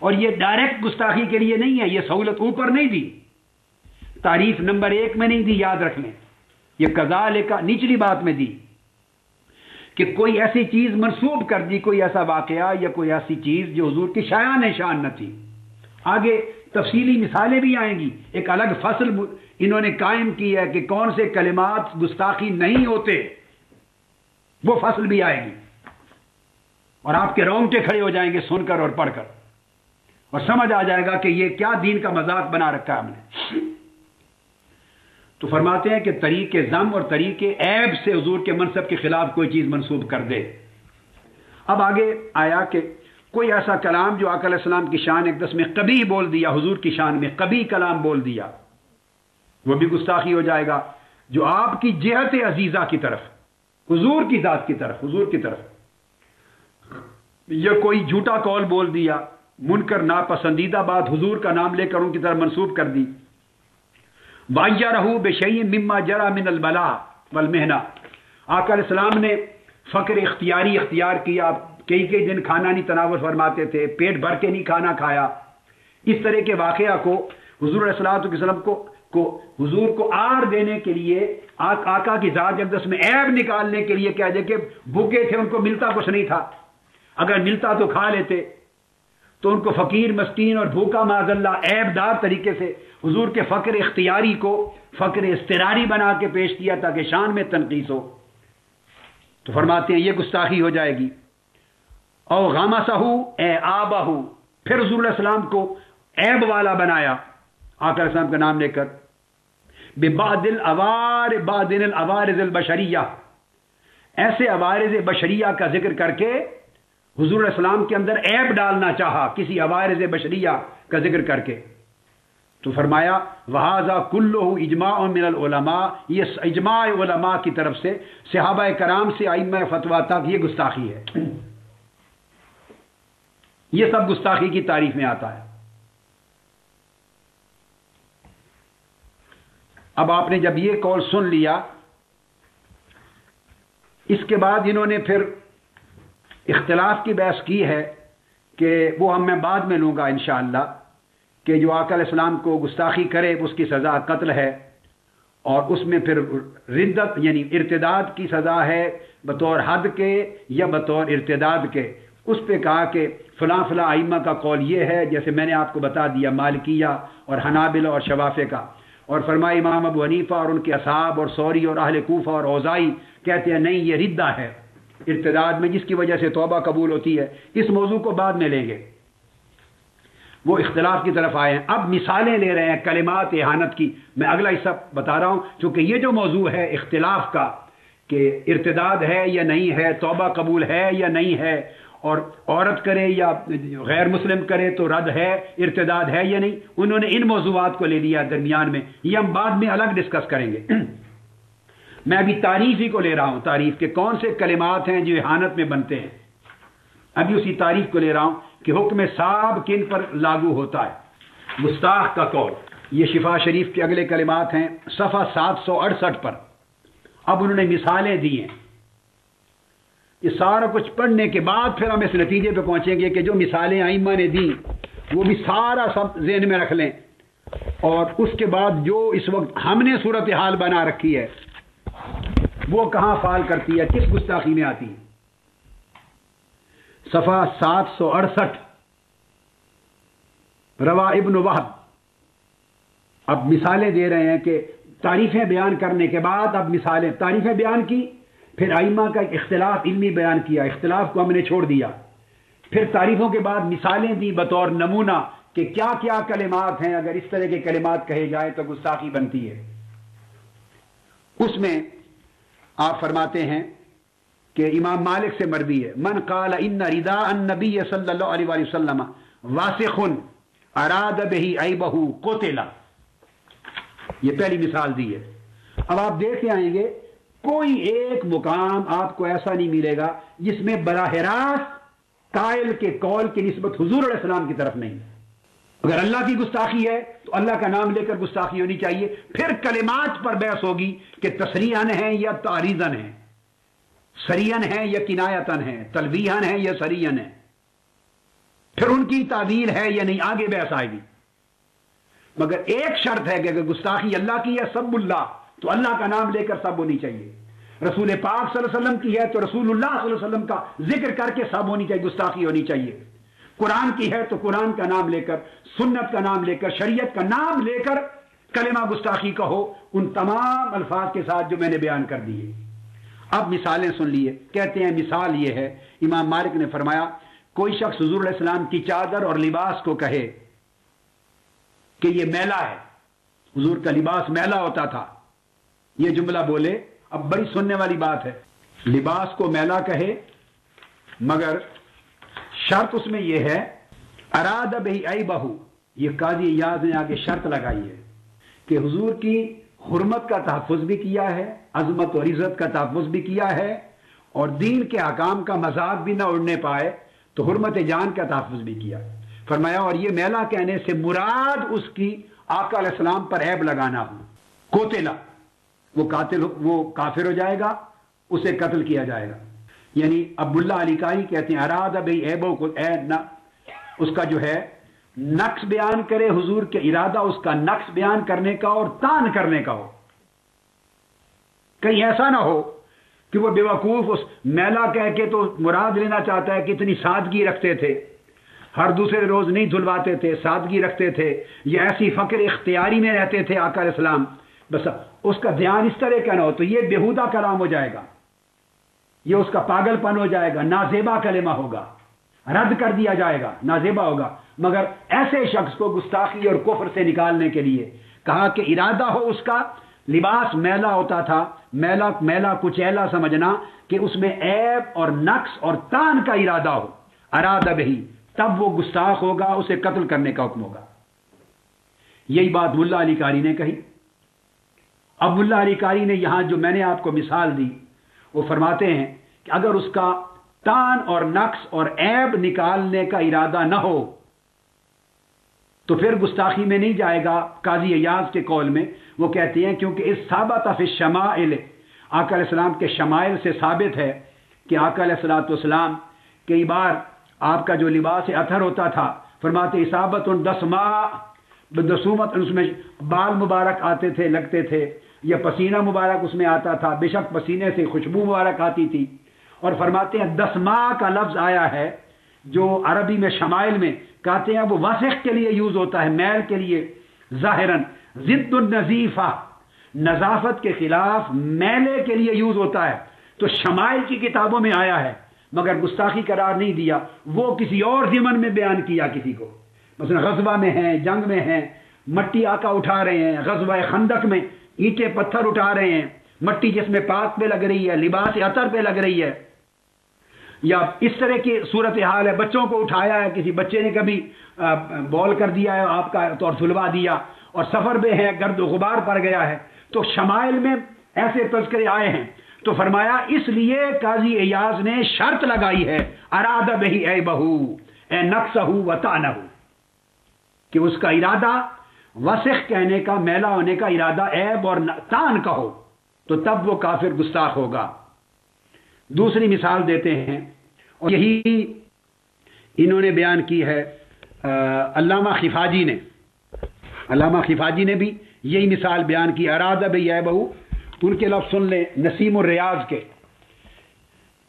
اور یہ ڈائریکٹ گستاخی کے لیے نہیں ہے، یہ سہولت اوپر نہیں دی، تعریف نمبر 1 میں نہیں دی، یاد رکھ لیں، یہ کذالک نچلی بات میں دی کہ کوئی ایسی چیز منسوب کر دی، کوئی ایسا واقعہ یا کوئی ایسی چیز جو حضور کی شایان شان نہ تھی۔ آگے تفصیلی مثالیں بھی آئیں گی، ایک الگ فصل انہوں نے قائم کی ہے کہ کون سے کلمات گستاخی نہیں ہوتے، وہ فصل بھی آئے گی، اور آپ کے رونگٹے کھڑے ہو جائیں گے سن کر اور پڑھ کر، اور سمجھ آ جائے گا کہ یہ کیا دین کا مذاق بنا رکھا ہے ہم نے۔ تو فرماتے ہیں کہ طریق ذم اور طریق عیب سے حضور کے منصب کے خلاف کوئی چیز منسوب کر دے۔ اب آگے آیا کہ کوئی ایسا کلام جو آقا علیہ السلام کی شان اقدس میں قبیح بول دیا، حضور کی شان میں قبیح کلام بول دیا، وہ بھی گستاخی ہو جائے گا۔ جو آپ کی جہت عزیزہ کی طرف، حضور کی ذات کی طرف، حضور کی طرف، یا کوئی جھوٹا قول بول دیا، منکر ناپسندیدہ بات حضور کا نام لے کر ان کی طرف منسوب کر دی۔ وَأَيَّرَهُ بِشَيْءٍ مِّمَّا جَرَى مِنَ الْبَلَاءِ وَالْمِحْنَةِ، آقا علیہ السلام نے فقر اختیاری اختیار کیا، کئی کئی دن کھانا نہیں تناول فرماتے تھے، پیٹ بھر کے نہیں کھانا کھایا، اس طرح کے واقعہ کو حضور علیہ الصلوۃ والسلام کو حضور کو آر دینے کے لیے، آقا کی ذات اقدس میں عیب نکالنے کے لیے کہہ دے کہ بھوکے تھے، ان کو ملتا کچھ نہیں تھا، اگر ملتا تو کھا لیتے، تو ان کو فقیر مسکین اور بھوکا معاذ اللہ عیب دار طریقے سے حضور کے فقر اختیاری کو فقر اضطراری بنا کے پیش کیا تاکہ شان میں تنقیص ہو۔ تو فرماتے ہیں یہ گستاخی ہو جائے گی۔ او غمسہ اے آبہ، پھر حضور علیہ السلام کو عیب والا بنایا آقا علیہ السلام کا نام لے کر، ببعض العوارض البشریہ، ایسے عوارض بشریہ کا ذکر کر کے حضور علیہ السلام کے اندر عیب ڈالنا چاہا، کسی عوارض بشریہ کا ذکر کر کے۔ تو فرمایا وَهَذَا كُلُّهُ اجماع من العلماء، یہ اجماع علماء کی طرف سے، صحابہ کرام سے ائمہ فتویٰ تک، یہ گستاخی ہے، یہ سب گستاخی کی تعریف میں آتا ہے۔ اب آپ نے جب یہ قول سن لیا، اس کے بعد انہوں نے پھر اختلاف کی بحث کی ہے کہ وہ میں بعد میں لوں گا انشاءاللہ، کہ جو آقا علیہ السلام کو گستاخی کرے اس کی سزا قتل ہے، اور اس میں پھر ردت یعنی ارتداد کی سزا ہے بطور حد کے یا بطور ارتداد کے۔ اس پہ کہا کہ فلاں فلاں ائمہ کا قول یہ ہے، جیسے میں نے آپ کو بتا دیا مالکیہ اور حنابلہ اور شوافع کا، اور فرمایا امام ابو حنیفہ اور ان کے اصحاب اور ثوری اور اہل کوفہ اور اوزاعی کہتے ہیں نہیں، یہ ردہ ہے ارتداد میں، جس کی وجہ سے توبہ قبول ہوتی ہے۔ اس موضوع کو بعد میں لیں گے، وہ اختلاف کی طرف آئے ہیں۔ اب مثالیں لے رہے ہیں کلمات اہانت کی، میں اگلا حصہ بتا رہا ہوں، چونکہ یہ جو موضوع ہے اختلاف کا کہ ارتداد ہے یا نہیں ہے، توبہ قبول ہے یا نہیں ہے، اور عورت کرے یا غیر مسلم کرے تو رد ہے، ارتداد ہے یا نہیں، انہوں نے ان موضوعات کو لے لیا درمیان میں، یہ ہم بعد میں الگ ڈسکس کریں گے۔ میں ابھی تعریف ہی کو لے رہا ہوں، تعریف کے کون سے کلمات ہیں جو اہانت میں بنتے ہیں، ابھی اسی تعریف کو لے رہا ہوں کہ حکم صاحب کن پر لاگو ہوتا ہے۔ گستاخ کا قول، یہ شفا شریف کے اگلے کلمات ہیں صفحہ 768 پر۔ اب انہوں نے مثالیں دی ہیں، یہ سارا کچھ پڑھنے کے بعد پھر ہم اس نتیجے پہ پہنچیں گے کہ جو مثالیں ائمہ نے دیں وہ بھی سارا سب ذہن میں رکھ لیں، اور اس کے بعد جو اس وقت ہم نے صورتحال بنا رکھی ہے وہ کہاں فال کرتی ہے، کس گستاخی میں آتی ہے۔ صفحہ 768، روا ابن وہب اب مثالیں دے رہے ہیں کہ تعریفیں بیان کرنے کے بعد اب مثالیں، تعریفیں بیان کی، پھر ائمہ کا اختلاف علمی بیان کیا، اختلاف کو ہم نے چھوڑ دیا، پھر تعریفوں کے بعد مثالیں دی بطور نمونہ کہ کیا کیا کلمات ہیں، اگر اس طرح کے کلمات کہے جائیں تو گستاخی بنتی ہے۔ اس میں آپ فرماتے ہیں کہ امام مالک سے مروی ہے، من قال ان رداء النبی صلی اللہ علیہ وآلہ وسلم واسخ اراد به عیبہ قتل، یہ پہلی مثال دی ہے۔ اب آپ دیکھتے آئیں گے کوئی ایک مقام آپ کو ایسا نہیں ملے گا جس میں براہ راست قائل کے قول کی نسبت حضور علیہ السلام کی طرف نہیں۔ اگر اللہ کی گستاخی ہے تو اللہ کا نام لے کر گستاخی ہونی چاہیے، پھر کلمات پر بحث ہوگی کہ تصریحاً ہیں یا تعریضاً ہیں، سریحاً ہیں یا کنایتاً ہیں، تلویحاً ہیں یا سریحاً ہیں، پھر ان کی تعویل ہے یا نہیں، آگے بحث آئے گی۔ مگر ایک شرط ہے کہ اگر گستاخی اللہ کی ہے سب اللہ، تو اللہ کا نام لے کر سب ہونی چاہیے۔ رسول پاک صلی اللہ علیہ وسلم کی ہے تو رسول اللہ صلی اللہ علیہ وسلم کا ذکر کر کے سب ہونی چاہیے، گستاخی ہونی چاہیے۔ قرآن کی ہے تو قرآن کا نام لے کر، سنت کا نام لے کر، شریعت کا نام لے کر کلمہ گستاخی کہو، ان تمام الفاظ کے ساتھ جو میں نے بیان کر دیے۔ اب مثالیں سن لیے، کہتے ہیں مثال یہ ہے، امام مالک نے فرمایا کوئی شخص حضور علیہ السلام کی چادر اور لباس کو کہے کہ یہ میلا ہے، حضور کا لباس میلا ہوتا تھا، یہ جملہ بولے، اب بڑی سننے والی بات ہے، لباس کو میلا کہے، مگر شرط اس میں یہ ہے اراد بہی عیبہ، یہ قاضی ایاز نے آگے شرط لگائی ہے کہ حضور کی حرمت کا تحفظ بھی کیا ہے، عظمت اور عزت کا تحفظ بھی کیا ہے، اور دین کے احکام کا مذاق بھی نہ اڑنے پائے تو حرمت جان کا تحفظ بھی کیا۔ فرمایا اور یہ میلا کہنے سے مراد اس کی آقا علیہ السلام پر عیب لگانا ہو، قتل، وہ کافر ہو جائے گا، اسے قتل کیا جائے گا۔ یعنی عبداللہ علی قاری کہتے ہیں اراد بھئی عیبوں کو، اس کا جو ہے نقص بیان کرے، حضور کے ارادہ اس کا نقص بیان کرنے کا اور تان کرنے کا ہو، کہیں ایسا نہ ہو کہ وہ بیوقوف اس میلا کہہ کے تو مراد لینا چاہتا ہے کہ اتنی سادگی رکھتے تھے، ہر دوسرے روز نہیں دھلواتے تھے، سادگی رکھتے تھے، یہ ایسی فقر اختیاری میں رہتے تھے آقا علیہ السلام، بس اس کا دھیان اس طرح کا نہ ہو تو یہ بیہودہ کلام ہو جائے گا، یہ اس کا پاگل پن ہو جائے گا، نازیبا کلمہ ہوگا، رد کر دیا جائے گا، نازیبا ہوگا۔ مگر ایسے شخص کو گستاخی اور کفر سے نکالنے کے لیے کہا کہ ارادہ ہو اس کا لباس میلا ہوتا تھا، میلا کچیلا سمجھنا کہ اس میں عیب اور نقص اور تان کا ارادہ ہو، ارادہ بہی، تب وہ گستاخ ہوگا، اسے قتل کرنے کا حکم ہوگا۔ یہی بات ملا علی قاری نے کہی۔ اب ملا علی قاری نے یہاں جو میں نے آپ کو مثال دی وہ فرماتے ہیں کہ اگر اس کا تان اور نقص اور عیب نکالنے کا ارادہ نہ ہو تو پھر گستاخی میں نہیں جائے گا۔ قاضی ایاز کے قول میں وہ کہتے ہیں کیونکہ اس ثابت فی الشمائل، آقا علیہ السلام کے شمائل سے ثابت ہے کہ آقا علیہ السلام کئی بار آپ کا جو لباس اطہر ہوتا تھا، فرماتے اصابت دسماء بدسومت، اس میں بال مبارک آتے تھے، لگتے تھے، یا پسینہ مبارک اس میں آتا تھا، بے شک پسینے سے خوشبو مبارک آتی تھی، اور فرماتے ہیں دسماء کا لفظ آیا ہے جو عربی میں شمائل میں کہتے ہیں وہ وسخ کے لیے یوز ہوتا ہے، میل کے لیے، ظاہراً ضد النظیفہ، نظافت کے خلاف میلے کے لیے یوز ہوتا ہے، تو شمائل کی کتابوں میں آیا ہے مگر گستاخی قرار نہیں دیا، وہ کسی اور ضمن میں بیان کیا کسی کو، مثلا غزوہ میں ہیں، جنگ میں ہیں، مٹی آقا اٹھا رہے ہیں، غزوہ خندق میں اینٹیں پتھر اٹھا رہے ہیں، مٹی جس میں پاک پہ لگ رہی ہے، لباس عطر پہ لگ رہی ہے، یا اس طرح کی صورتحال ہے، بچوں کو اٹھایا ہے، کسی بچے نے کبھی بول کر دیا ہے آپ کا تو دھلوا دیا، اور سفر میں ہے، گرد و غبار پڑ گیا ہے، تو شمائل میں ایسے تذکرے آئے ہیں، تو فرمایا اس لیے قاضی ایاز نے شرط لگائی ہے ارادہ بہی عیبہ اے نقصہ و تانہ، کہ اس کا ارادہ وسخ کہنے کا، میلا ہونے کا ارادہ عیب اور تان کا ہو تو تب وہ کافر گستاخ ہوگا۔ دوسری مثال دیتے ہیں، اور یہی انہوں نے بیان کی ہے علامہ خفاجی نے بھی یہی مثال بیان کی، ارادہ بہی عیبہ، ان کے لفظ سن لیں نسیم الریاض کے،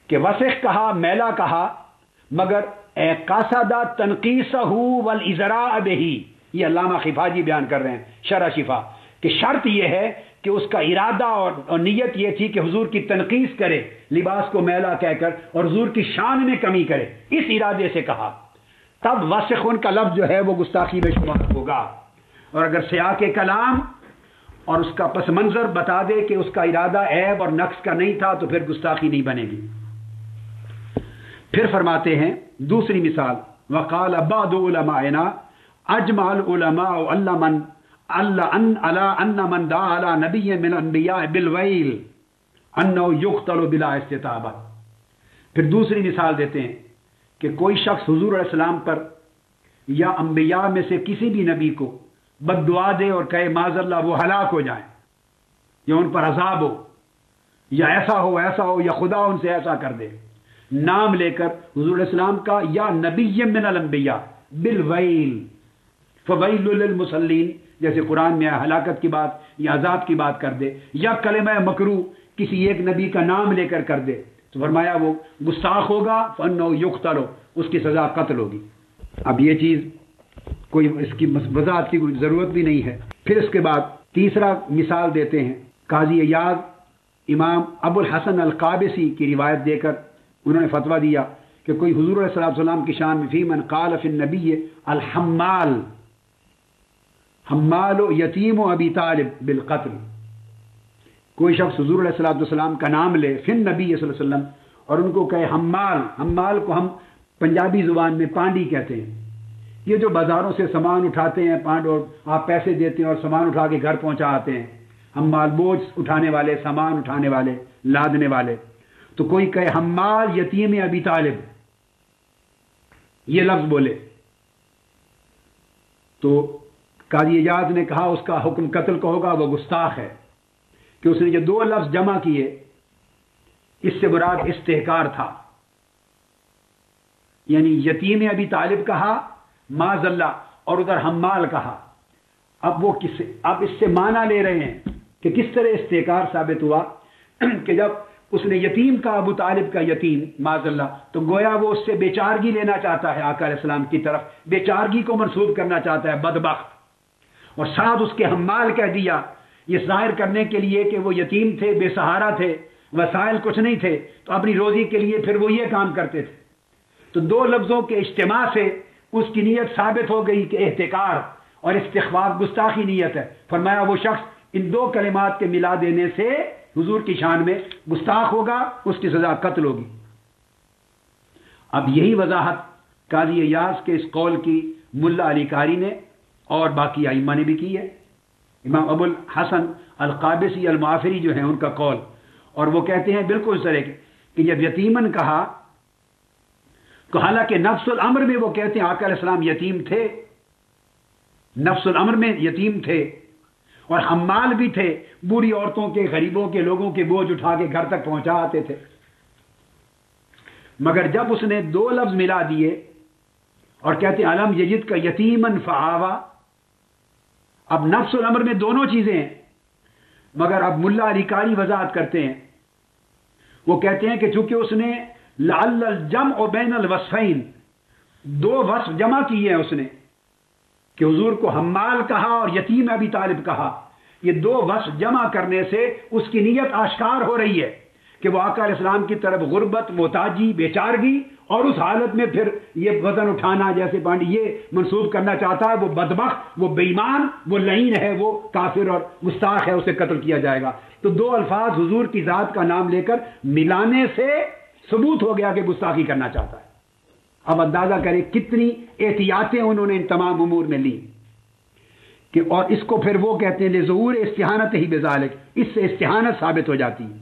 کہ وسخ کہا، میلا کہا، مگر اے قاصدہ تنقیصہ والازراء بہی، یہ علامہ خفاجی بیان کر رہے ہیں شرح شفا، کہ شرط یہ ہے کہ اس کا ارادہ اور نیت یہ تھی کہ حضور کی تنقیص کرے، لباس کو میلا کہہ کر، اور حضور کی شان میں کمی کرے، اس ارادے سے کہا، تب وسخ ان کا لفظ جو ہے وہ گستاخی میں شمار ہوگا۔ اور اگر سیاق کلام اور اس کا پس منظر بتا دے کہ اس کا ارادہ عیب اور نقص کا نہیں تھا تو پھر گستاخی نہیں بنے گی۔ پھر فرماتے ہیں دوسری مثال، وقال بعض علماءنا اجمع العلماء ان من دعا على نبی من الانبیاء بالویل انه یقتل بلا استتابہ۔ پھر دوسری مثال دیتے ہیں کہ کوئی شخص حضور علیہ السلام پر یا انبیاء میں سے کسی بھی نبی کو بد دعا دے اور کہے معاذ اللہ وہ ہلاک ہو جائیں، یا ان پر عذاب ہو، یا ایسا ہو یا خدا ان سے ایسا کر دے، نام لے کر حضور علیہ السلام کا یا نبی من الانبیاء بالویل فویل للمصلین، جیسے قرآن میں ہلاکت کی بات یا عذاب کی بات کر دے، یا کلمہ مکروہ کسی ایک نبی کا نام لے کر دے، تو فرمایا وہ گستاخ ہوگا، فانہ یقتل، اس کی سزا قتل ہوگی۔ اب یہ چیز کوئی اس کی وضاحت کی کوئی ضرورت بھی نہیں ہے. پھر اس کے بعد تیسرا مثال دیتے ہیں. قاضی ایاز امام ابو الحسن القابسی کی روایت دے کر انہوں نے فتویٰ دیا کہ کوئی حضور علیہ الصلوۃ والسلام کی شان میں فی من قال فی النبی الحمال حمال یتیم و ابی طالب بالقتل، کوئی شخص حضور علیہ الصلوۃ والسلام کا نام لے فی النبی صلی اللہ علیہ وسلم اور ان کو کہے حمال. حمال کو ہم پنجابی زبان میں پانڈی کہتے ہیں. یہ جو بازاروں سے سامان اٹھاتے ہیں پانڈ، اور آپ پیسے دیتے ہیں اور سامان اٹھا کے گھر پہنچا آتے ہیں. حمال بوجھ اٹھانے والے، سامان اٹھانے والے، لادنے والے. تو کوئی کہے حمال یتیم ابی طالب، یہ لفظ بولے تو قاضی اعجاز نے کہا اس کا حکم قتل کا ہوگا، وہ گستاخ ہے کہ اس نے جو دو لفظ جمع کیے اس سے مراد استحکار تھا. یعنی یتیم ابی طالب کہا معاذ اللہ اور ادھر حمال کہا. اب اس سے معنی لے رہے ہیں کہ کس طرح استحکار ثابت ہوا کہ جب اس نے یتیم کا ابو طالب کا یتیم معاذ اللہ، تو گویا وہ اس سے بیچارگی لینا چاہتا ہے، آقا علیہ السلام کی طرف بیچارگی کو منسوب کرنا چاہتا ہے، بدبخت. اور ساتھ اس کے حمال کہہ دیا، یہ ظاہر کرنے کے لیے کہ وہ یتیم تھے، بے سہارا تھے، وسائل کچھ نہیں تھے، تو اپنی روزی کے لیے پھر وہ یہ کام کرتے تھے. تو دو لفظوں کے اجتماع سے اس کی نیت ثابت ہو گئی کہ احتکار اور استخفاف گستاخی نیت ہے. فرمایا وہ شخص ان دو کلمات کے ملا دینے سے حضور کی شان میں گستاخ ہوگا، اس کی سزا قتل ہوگی. اب یہی وضاحت قاضی ایاز کے اس قول کی ملا علی قاری نے اور باقی ائمہ نے بھی کی ہے. امام ابو الحسن القابسی المعافری جو ہیں ان کا قول، اور وہ کہتے ہیں بالکل اس طرح کہ جب یتیمن کہا تو حالانکہ نفس الامر میں وہ کہتے ہیں آقا علیہ السلام یتیم تھے، نفس الامر میں یتیم تھے اور حمال بھی تھے، بوڑھی عورتوں کے، غریبوں کے، لوگوں کے بوجھ اٹھا کے گھر تک پہنچا آتے تھے. مگر جب اس نے دو لفظ ملا دیے اور کہتے ہیں علم یجد کا یتیمن فآوا، اب نفس الامر میں دونوں چیزیں ہیں، مگر اب ملا علی قاری وضاحت کرتے ہیں. وہ کہتے ہیں کہ چونکہ اس نے لعل الجمع بین الوصفین، دو وصف جمع کیے ہیں اس نے کہ حضور کو حمال کہا اور یتیم ابی طالب کہا. یہ دو وصف جمع کرنے سے اس کی نیت آشکار ہو رہی ہے کہ وہ آقا علیہ السلام کی طرف غربت، محتاجی، بیچارگی اور اس حالت میں پھر یہ وزن اٹھانا جیسے پانڈی یہ منسوب کرنا چاہتا ہے. وہ بدبخت، وہ بے ایمان، وہ لعین ہے، وہ کافر اور گستاخ ہے، اسے قتل کیا جائے گا. تو دو الفاظ حضور کی ذات کا نام لے کر ملانے سے ثبوت ہو گیا کہ گستاخی کرنا چاہتا ہے. اب اندازہ کریں کتنی احتیاطیں انہوں نے ان تمام امور میں لی کہ، اور اس کو پھر وہ کہتے ہیں لظہور استہانت ہی بذالک، اس سے استہانت ثابت ہو جاتی ہے.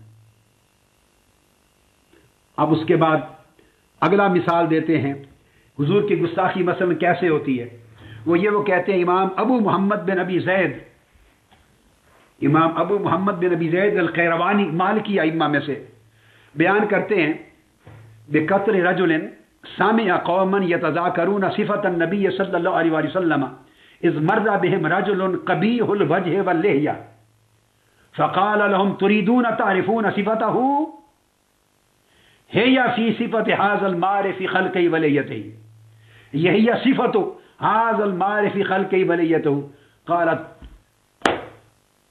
اب اس کے بعد اگلا مثال دیتے ہیں حضور کی گستاخی مثلا کیسے ہوتی ہے. وہ کہتے ہیں امام ابو محمد بن ابی زید القیروانی مالکی ائمہ میں سے بیان کرتے ہیں بقتل رجل سامع قوما يتذاكرون صفة النبي صلی اللہ علیہ وسلم اذ مر بهم رجل قبیح الوجه واللحیہ فقال لهم تريدون تعرفون صفته هي في صفة هذا المار في خلقه وليته هي صفة هذا المار في خلقه وليته قالت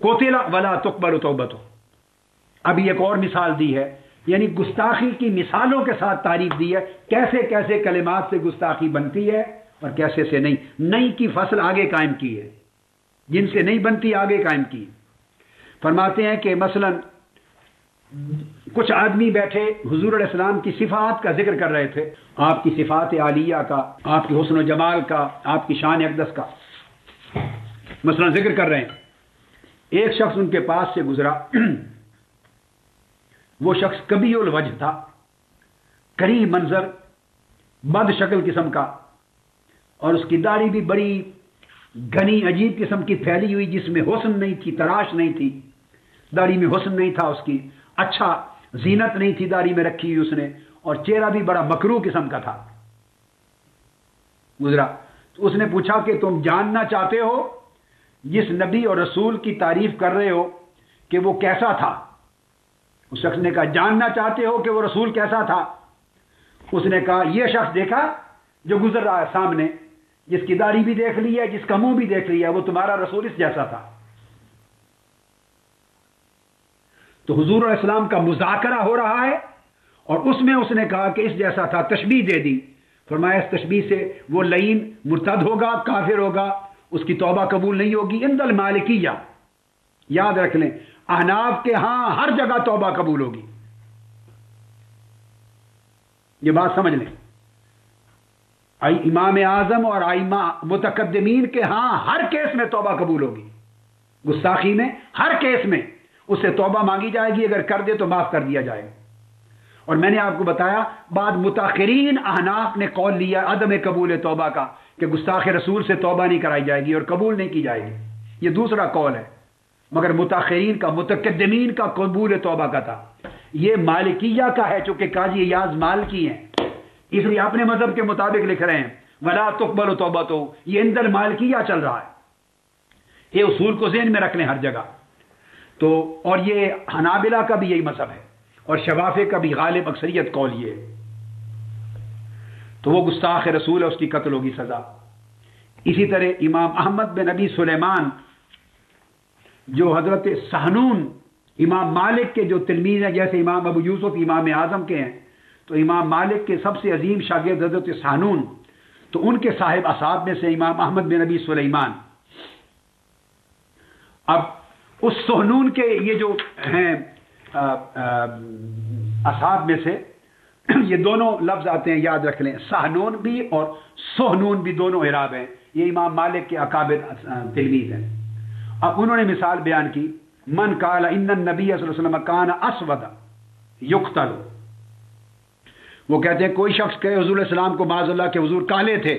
قتل ولا تقبل توبته. ابھی ایک اور مثال دی ہے، یعنی گستاخی کی مثالوں کے ساتھ تعریف دی ہے، کیسے کیسے کلمات سے گستاخی بنتی ہے اور کیسے سے نہیں. نئی کی فصل آگے قائم کی ہے، جن سے نہیں بنتی آگے قائم کی. فرماتے ہیں کہ مثلا کچھ آدمی بیٹھے حضور علیہ السلام کی صفات کا ذکر کر رہے تھے، آپ کی صفات عالیہ کا، آپ کی حسن و جمال کا، آپ کی شان اقدس کا مثلا ذکر کر رہے ہیں. ایک شخص ان کے پاس سے گزرا، وہ شخص قبیح الوجہ تھا، قریب منظر، بد شکل قسم کا، اور اس کی داڑھی بھی بڑی گھنی عجیب قسم کی پھیلی ہوئی، جس میں حسن نہیں تھی، تراش نہیں تھی، داڑھی میں حسن نہیں تھا، اس کی اچھا زینت نہیں تھی داڑھی میں رکھی ہوئی اس نے، اور چہرہ بھی بڑا مکروہ قسم کا تھا. گزرا تو اس نے پوچھا کہ تم جاننا چاہتے ہو جس نبی اور رسول کی تعریف کر رہے ہو کہ وہ کیسا تھا؟ اس شخص نے کہا جاننا چاہتے ہو کہ وہ رسول کیسا تھا؟ اس نے کہا یہ شخص دیکھا جو گزر رہا ہے سامنے، جس کی داڑھی بھی دیکھ لی ہے، جس کا منہ بھی دیکھ لیا، وہ تمہارا رسول اس جیسا تھا۔ تو حضور علیہ السلام کا مذاکرہ ہو رہا ہے اور اس میں اس نے کہا کہ اس جیسا تھا، تشبیہ دے دی۔ فرمایا اس تشبیہ سے وہ لعین مرتد ہوگا، کافر ہوگا، اس کی توبہ قبول نہیں ہوگی۔ عند المالکیہ، یاد رکھ لیں، احناف کے ہاں ہر جگہ توبہ قبول ہوگی، یہ بات سمجھ لیں۔ امام اعظم اور ائمہ متقدمین کے ہاں ہر کیس میں توبہ قبول ہوگی، گستاخی میں ہر کیس میں اس سے توبہ مانگی جائے گی، اگر کر دے تو معاف کر دیا جائے گا۔ اور میں نے آپ کو بتایا بعد متاخرین احناف نے قول لیا عدم قبول توبہ کا، کہ گستاخ رسول سے توبہ نہیں کرائی جائے گی اور قبول نہیں کی جائے گی، یہ دوسرا قول ہے۔ مگر متاخرین کا، متقدمین کا قبول توبہ کا تھا۔ یہ مالکیہ کا ہے، چونکہ قاضی ایاز مالکی ہیں، اس لیے اپنے مذہب کے مطابق لکھ رہے ہیں ولا تقبل توبۃ، یہ اندر مالکیہ چل رہا ہے۔ یہ اصول کو ذہن میں رکھ لیں ہر جگہ۔ تو اور یہ حنابلہ کا بھی یہی مذہب ہے اور شوافع کا بھی غالب اکثریت قول یہ ہے۔ تو وہ گستاخ رسول ہے، اس کی قتل ہوگی سزا۔ اسی طرح امام احمد بن ابی سلیمان جو حضرت سہنون امام مالک کے جو تلمیذ ہیں، جیسے امام ابو یوسف امام اعظم کے ہیں، تو امام مالک کے سب سے عظیم شاگرد حضرت سہنون، تو ان کے صاحب اصحاب میں سے امام احمد بن ابی سلیمان۔ اب اس سہنون کے یہ جو ہیں اصحاب میں سے یہ دونوں لفظ آتے ہیں، یاد رکھ لیں، سہنون بھی اور سہنون بھی دونوں اعراب ہیں، یہ امام مالک کے اکابر تلمیذ ہیں۔ اب انہوں نے مثال بیان کی، من قال ان النبی صلی اللہ علیہ وسلم کان اسود یقتل، وہ کہتے ہیں کوئی شخص کہے حضور علیہ السلام کو معاذ اللہ کے حضور کالے تھے،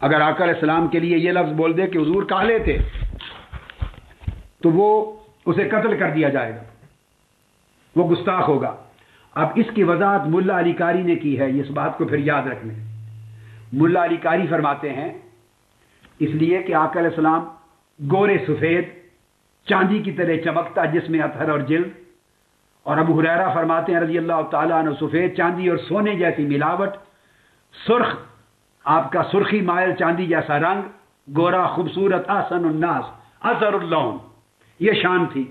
اگر آقا علیہ السلام کے لیے یہ لفظ بول دے کہ حضور کالے تھے تو وہ اسے قتل کر دیا جائے گا، وہ گستاخ ہوگا۔ اب اس کی وضاحت ملا علی قاری نے کی ہے، اس بات کو پھر یاد رکھ لیں۔ ملا علی قاری فرماتے ہیں اس لیے کہ آقا علیہ السلام گورے سفید چاندی کی طرح چمکتا جسم اطہر اور جلد، اور ابو ہریرہ فرماتے ہیں رضی اللہ تعالیٰ عنہ سفید چاندی اور سونے جیسی ملاوٹ، سرخ آپ کا سرخی مائل چاندی جیسا رنگ، گورا خوبصورت احسن الناس اظہر اللون، یہ شان تھی۔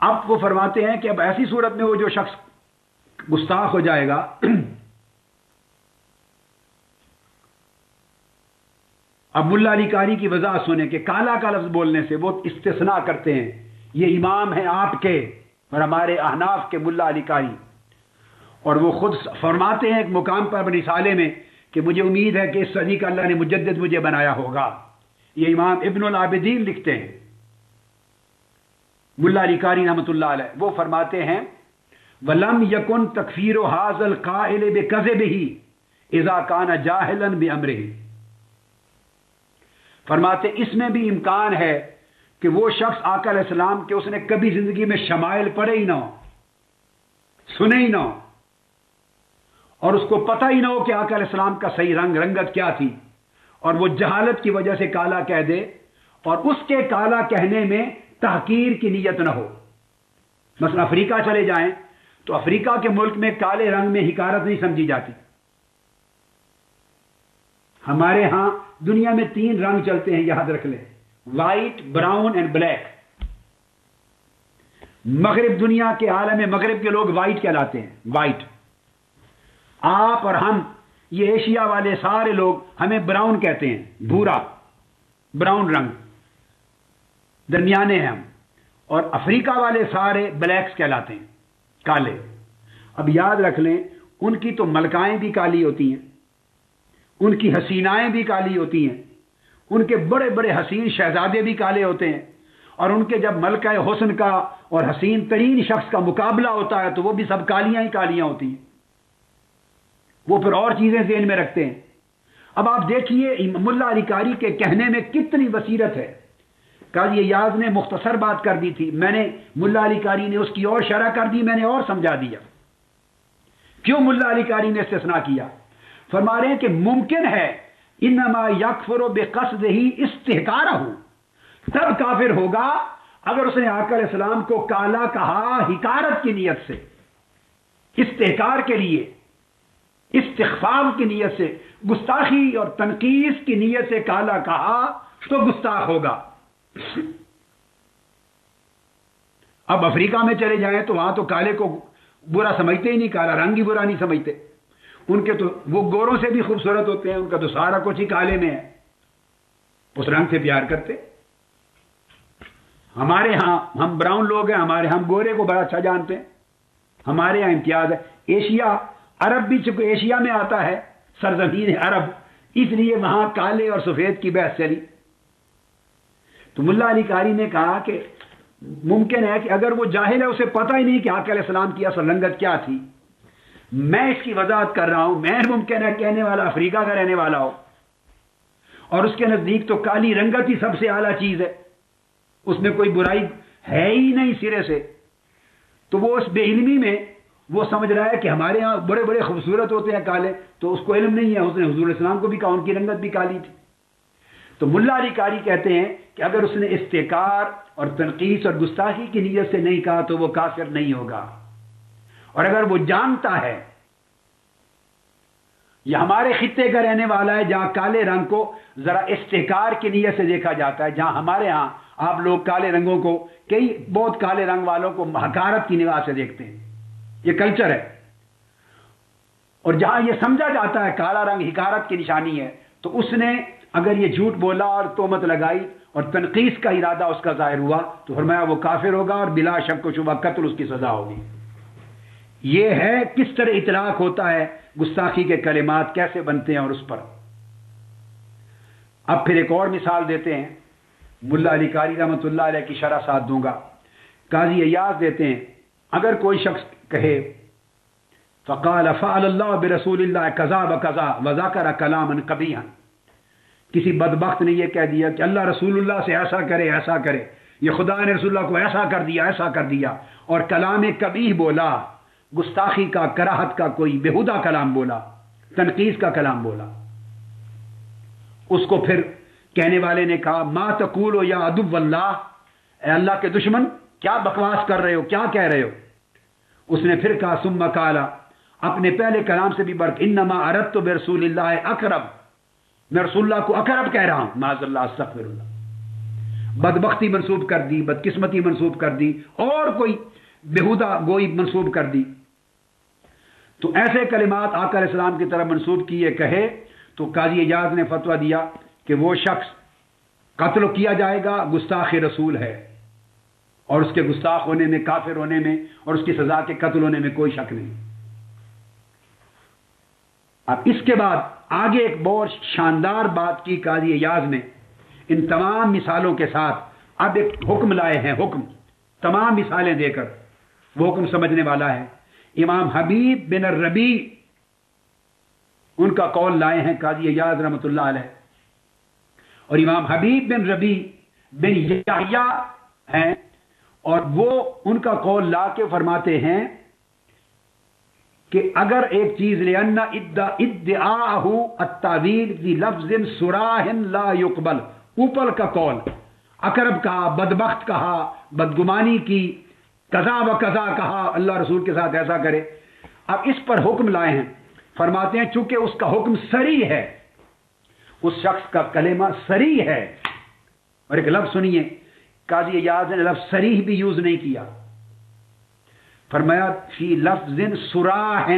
اب وہ فرماتے ہیں کہ اب ایسی صورت میں وہ جو شخص گستاخ ہو جائے گا، اب ملا علی قاری کی وضاحت سنیں کہ کالا کا لفظ بولنے سے وہ استثناء کرتے ہیں، یہ امام ہیں آپ کے اور ہمارے احناف کے ملا علی قاری، اور وہ خود فرماتے ہیں ایک مقام پر اپنی رسالے میں کہ مجھے امید ہے کہ اس صدی کا اللہ نے مجدد مجھے بنایا ہوگا۔ یہ امام ابن العابدین لکھتے ہیں، ملا علی قاری رحمۃ اللہ علیہ، وہ فرماتے ہیں وَلَمْ يَكُنْ تَكْفِيرُ هَذَا الْقَائِلِ بِكَذِبِهِ إِذَا كَانَ جَاهِلًا بِأَمْرِهِ، فرماتے اس میں بھی امکان ہے کہ وہ شخص آقا علیہ السلام کے اس نے کبھی زندگی میں شمائل پڑھے ہی نہ ہو، سنے ہی نہ ہو، اور اس کو پتہ ہی نہ ہو کہ آقا علیہ السلام کا صحیح رنگت کیا تھی، اور وہ جہالت کی وجہ سے کالا کہہ دے، اور اس کے کالا کہنے میں تحقیر کی نیت نہ ہو۔ مثلا افریقہ چلے جائیں تو افریقہ کے ملک میں کالے رنگ میں حقارت نہیں سمجھی جاتی، ہمارے ہاں دنیا میں 3 رنگ چلتے ہیں، یاد رکھ لیں، وائٹ، براؤن اینڈ بلیک۔ مغرب دنیا کے عالم مغرب کے لوگ وائٹ کہلاتے ہیں، وائٹ۔ آپ اور ہم یہ ایشیا والے سارے لوگ ہمیں براؤن کہتے ہیں، بھورا براؤن رنگ، درمیانے ہیں ہم، اور افریقہ والے سارے بلیکس کہلاتے ہیں، کالے۔ اب یاد رکھ لیں ان کی تو ملکائیں بھی کالی ہوتی ہیں، ان کی حسینائیں بھی کالی ہوتی ہیں، ان کے بڑے بڑے حسین شہزادے بھی کالے ہوتے ہیں، اور ان کے جب ملکہ حسن کا اور حسین ترین شخص کا مقابلہ ہوتا ہے تو وہ بھی سب کالیاں ہی کالیاں ہوتی ہیں، وہ پھر اور چیزیں ذہن میں رکھتے ہیں۔ اب آپ دیکھیے ملا علی قاری کے کہنے میں کتنی بصیرت ہے۔ قاضی ایاز نے مختصر بات کر دی تھی، میں نے ملا علی قاری نے اس کی اور شرح کر دی، میں نے اور سمجھا دیا کیوں ملا علی قاری نے استثناء کیا۔ فرما رہے ہیں کہ ممکن ہے انما یکفر بقصدہ استحقارہ، تب کافر ہوگا اگر اس نے آقا علیہ السلام کو کالا کہا حقارت کی نیت سے، استحکار کے لیے، استخفاف کی نیت سے، گستاخی اور تنقیص کی نیت سے کالا کہا تو گستاخ ہوگا۔ اب افریقہ میں چلے جائیں تو وہاں تو کالے کو برا سمجھتے ہی نہیں، کالا رنگ ہی برا نہیں سمجھتے، ان کے تو وہ گوروں سے بھی خوبصورت ہوتے ہیں، ان کا تو سارا کچھ ہی کالے میں ہے، اس رنگ سے پیار کرتے۔ ہمارے ہاں ہم براؤن لوگ ہیں، ہمارے ہم گورے کو بڑا اچھا جانتے ہیں، ہمارے ہاں امتیاز ہے۔ ایشیا، عرب بھی چونکہ ایشیا میں آتا ہے، سرزمین عرب، اس لیے وہاں کالے اور سفید کی بحث چلی۔ تو ملا علی قاری نے کہا کہ ممکن ہے کہ اگر وہ جاہل ہے، اسے پتہ ہی نہیں کہ آقا علیہ السلام کی اصل رنگت کیا تھی، میں اس کی وضاحت کر رہا ہوں، میں ممکن ہے کہنے والا افریقہ کا رہنے والا ہو اور اس کے نزدیک تو کالی رنگت ہی سب سے اعلیٰ چیز ہے، اس میں کوئی برائی ہے ہی نہیں سرے سے۔ تو وہ اس بے علمی میں وہ سمجھ رہا ہے کہ ہمارے ہاں بڑے بڑے خوبصورت ہوتے ہیں کالے، تو اس کو علم نہیں ہے، اس نے حضور علیہ السلام کو بھی کہا ان کی رنگت بھی کالی تھی۔ تو ملا علی قاری کہتے ہیں کہ اگر اس نے استحکار اور تنقیص اور گستاخی کی نیت سے نہیں کہا تو وہ کافر نہیں ہوگا، اور اگر وہ جانتا ہے یہ ہمارے خطے کا رہنے والا ہے جہاں کالے رنگ کو ذرا استحکار کی نیت سے دیکھا جاتا ہے، جہاں ہمارے ہاں آپ لوگ کالے رنگوں کو بہت کالے رنگ والوں کو حقارت کی نگاہ سے دیکھتے ہیں، یہ کلچر ہے، اور جہاں یہ سمجھا جاتا ہے کالا رنگ حقارت کی نشانی ہے، تو اس نے اگر یہ جھوٹ بولا اور تہمت لگائی اور تنقیص کا ارادہ اس کا ظاہر ہوا تو فرمایا وہ کافر ہوگا اور بلا شک و شبہ قتل اس کی سزا ہوگی۔ یہ ہے کس طرح اطلاق ہوتا ہے، گستاخی کے کلمات کیسے بنتے ہیں اور اس پر۔ اب پھر ایک اور مثال دیتے ہیں، ملا علی قاری رحمۃ اللہ علیہ کی شرح ساتھ دوں گا۔ قاضی ایاز دیتے ہیں اگر کوئی شخص کہے فقال فعل اللہ برسول اللہ کذا وکذا وذکر کلاما قبیحا، کسی بدبخت نے یہ کہہ دیا کہ اللہ رسول اللہ سے ایسا کرے ایسا کرے، یہ خدا نے رسول اللہ کو ایسا کر دیا ایسا کر دیا، اور کلام قبیح بولا، گستاخی کا، کراہت کا، کوئی بےہودہ کلام بولا، تنقیص کا کلام بولا، اس کو پھر کہنے والے نے کہا ما تقولو یا عدو اللہ، اے اللہ کے دشمن کیا بکواس کر رہے ہو، کیا کہہ رہے ہو؟ اس نے پھر کہا ثم قال، اپنے پہلے کلام سے بھی برق، انما اردت برسول اللہ اقرب، میں رسول اللہ کو اقرب کہہ رہا ہوں، معاذ اللہ استغفر اللہ، بدبختی منسوب کر دی، بدقسمتی منسوب کر دی، اور کوئی بےہودہ گوئی منسوب کر دی۔ تو ایسے کلمات آقا علیہ السلام کی طرف منسوب کیے کہے تو قاضی ایاز نے فتویٰ دیا کہ وہ شخص قتل کیا جائے گا، گستاخ رسول ہے، اور اس کے گستاخ ہونے میں، کافر ہونے میں، اور اس کی سزا کے قتل ہونے میں کوئی شک نہیں۔ اب اس کے بعد آگے ایک بہت شاندار بات کی قاضی ایاز نے، ان تمام مثالوں کے ساتھ اب ایک حکم لائے ہیں، حکم تمام مثالیں دے کر، وہ حکم سمجھنے والا ہے۔ امام حبیب بن الربیع ان کا قول لائے ہیں قاضی ایاز رحمۃ اللہ علیہ، اور امام حبیب بن ربیع بن یحییٰ ہیں، اور وہ ان کا قول لا کے فرماتے ہیں کہ اگر ایک چیز لأن ادعاءہ التعویل بلفظ صراح لا يقبل، اوپر کا قول، اقرب کہا، بدبخت کہا، بدگمانی کی، قضا و قضا کہا، اللہ رسول کے ساتھ ایسا کرے۔ اب اس پر حکم لائے ہیں، فرماتے ہیں چونکہ اس کا حکم صریح ہے، اس شخص کا کلمہ صریح ہے، اور ایک لفظ سنیے، قاضی ایاز نے لفظ صریح بھی یوز نہیں کیا، فرمایا فی لفظ صراح،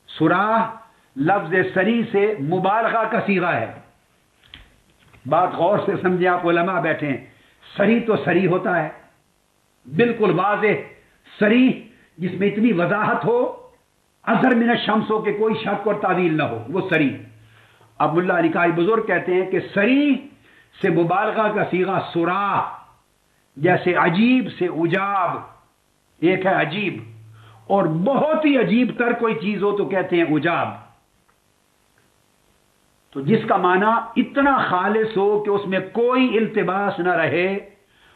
صراح لفظ صریح سے مبالغہ کا صیغہ ہے۔ بات غور سے سمجھے آپ علماء بیٹھے ہیں، صریح تو صریح ہوتا ہے، بالکل واضح صریح، جس میں اتنی وضاحت ہو، اظہر من الشمس ہو کہ کوئی شک اور تعویل نہ ہو، وہ صریح۔ اب ملا علی قاری بزرگ کہتے ہیں کہ صریح سے مبالغہ کا صیغہ صراح، جیسے عجیب سے عجاب، ایک ہے عجیب، اور بہت ہی عجیب تر کوئی چیز ہو تو کہتے ہیں عجاب، تو جس کا معنی اتنا خالص ہو کہ اس میں کوئی التباس نہ رہے،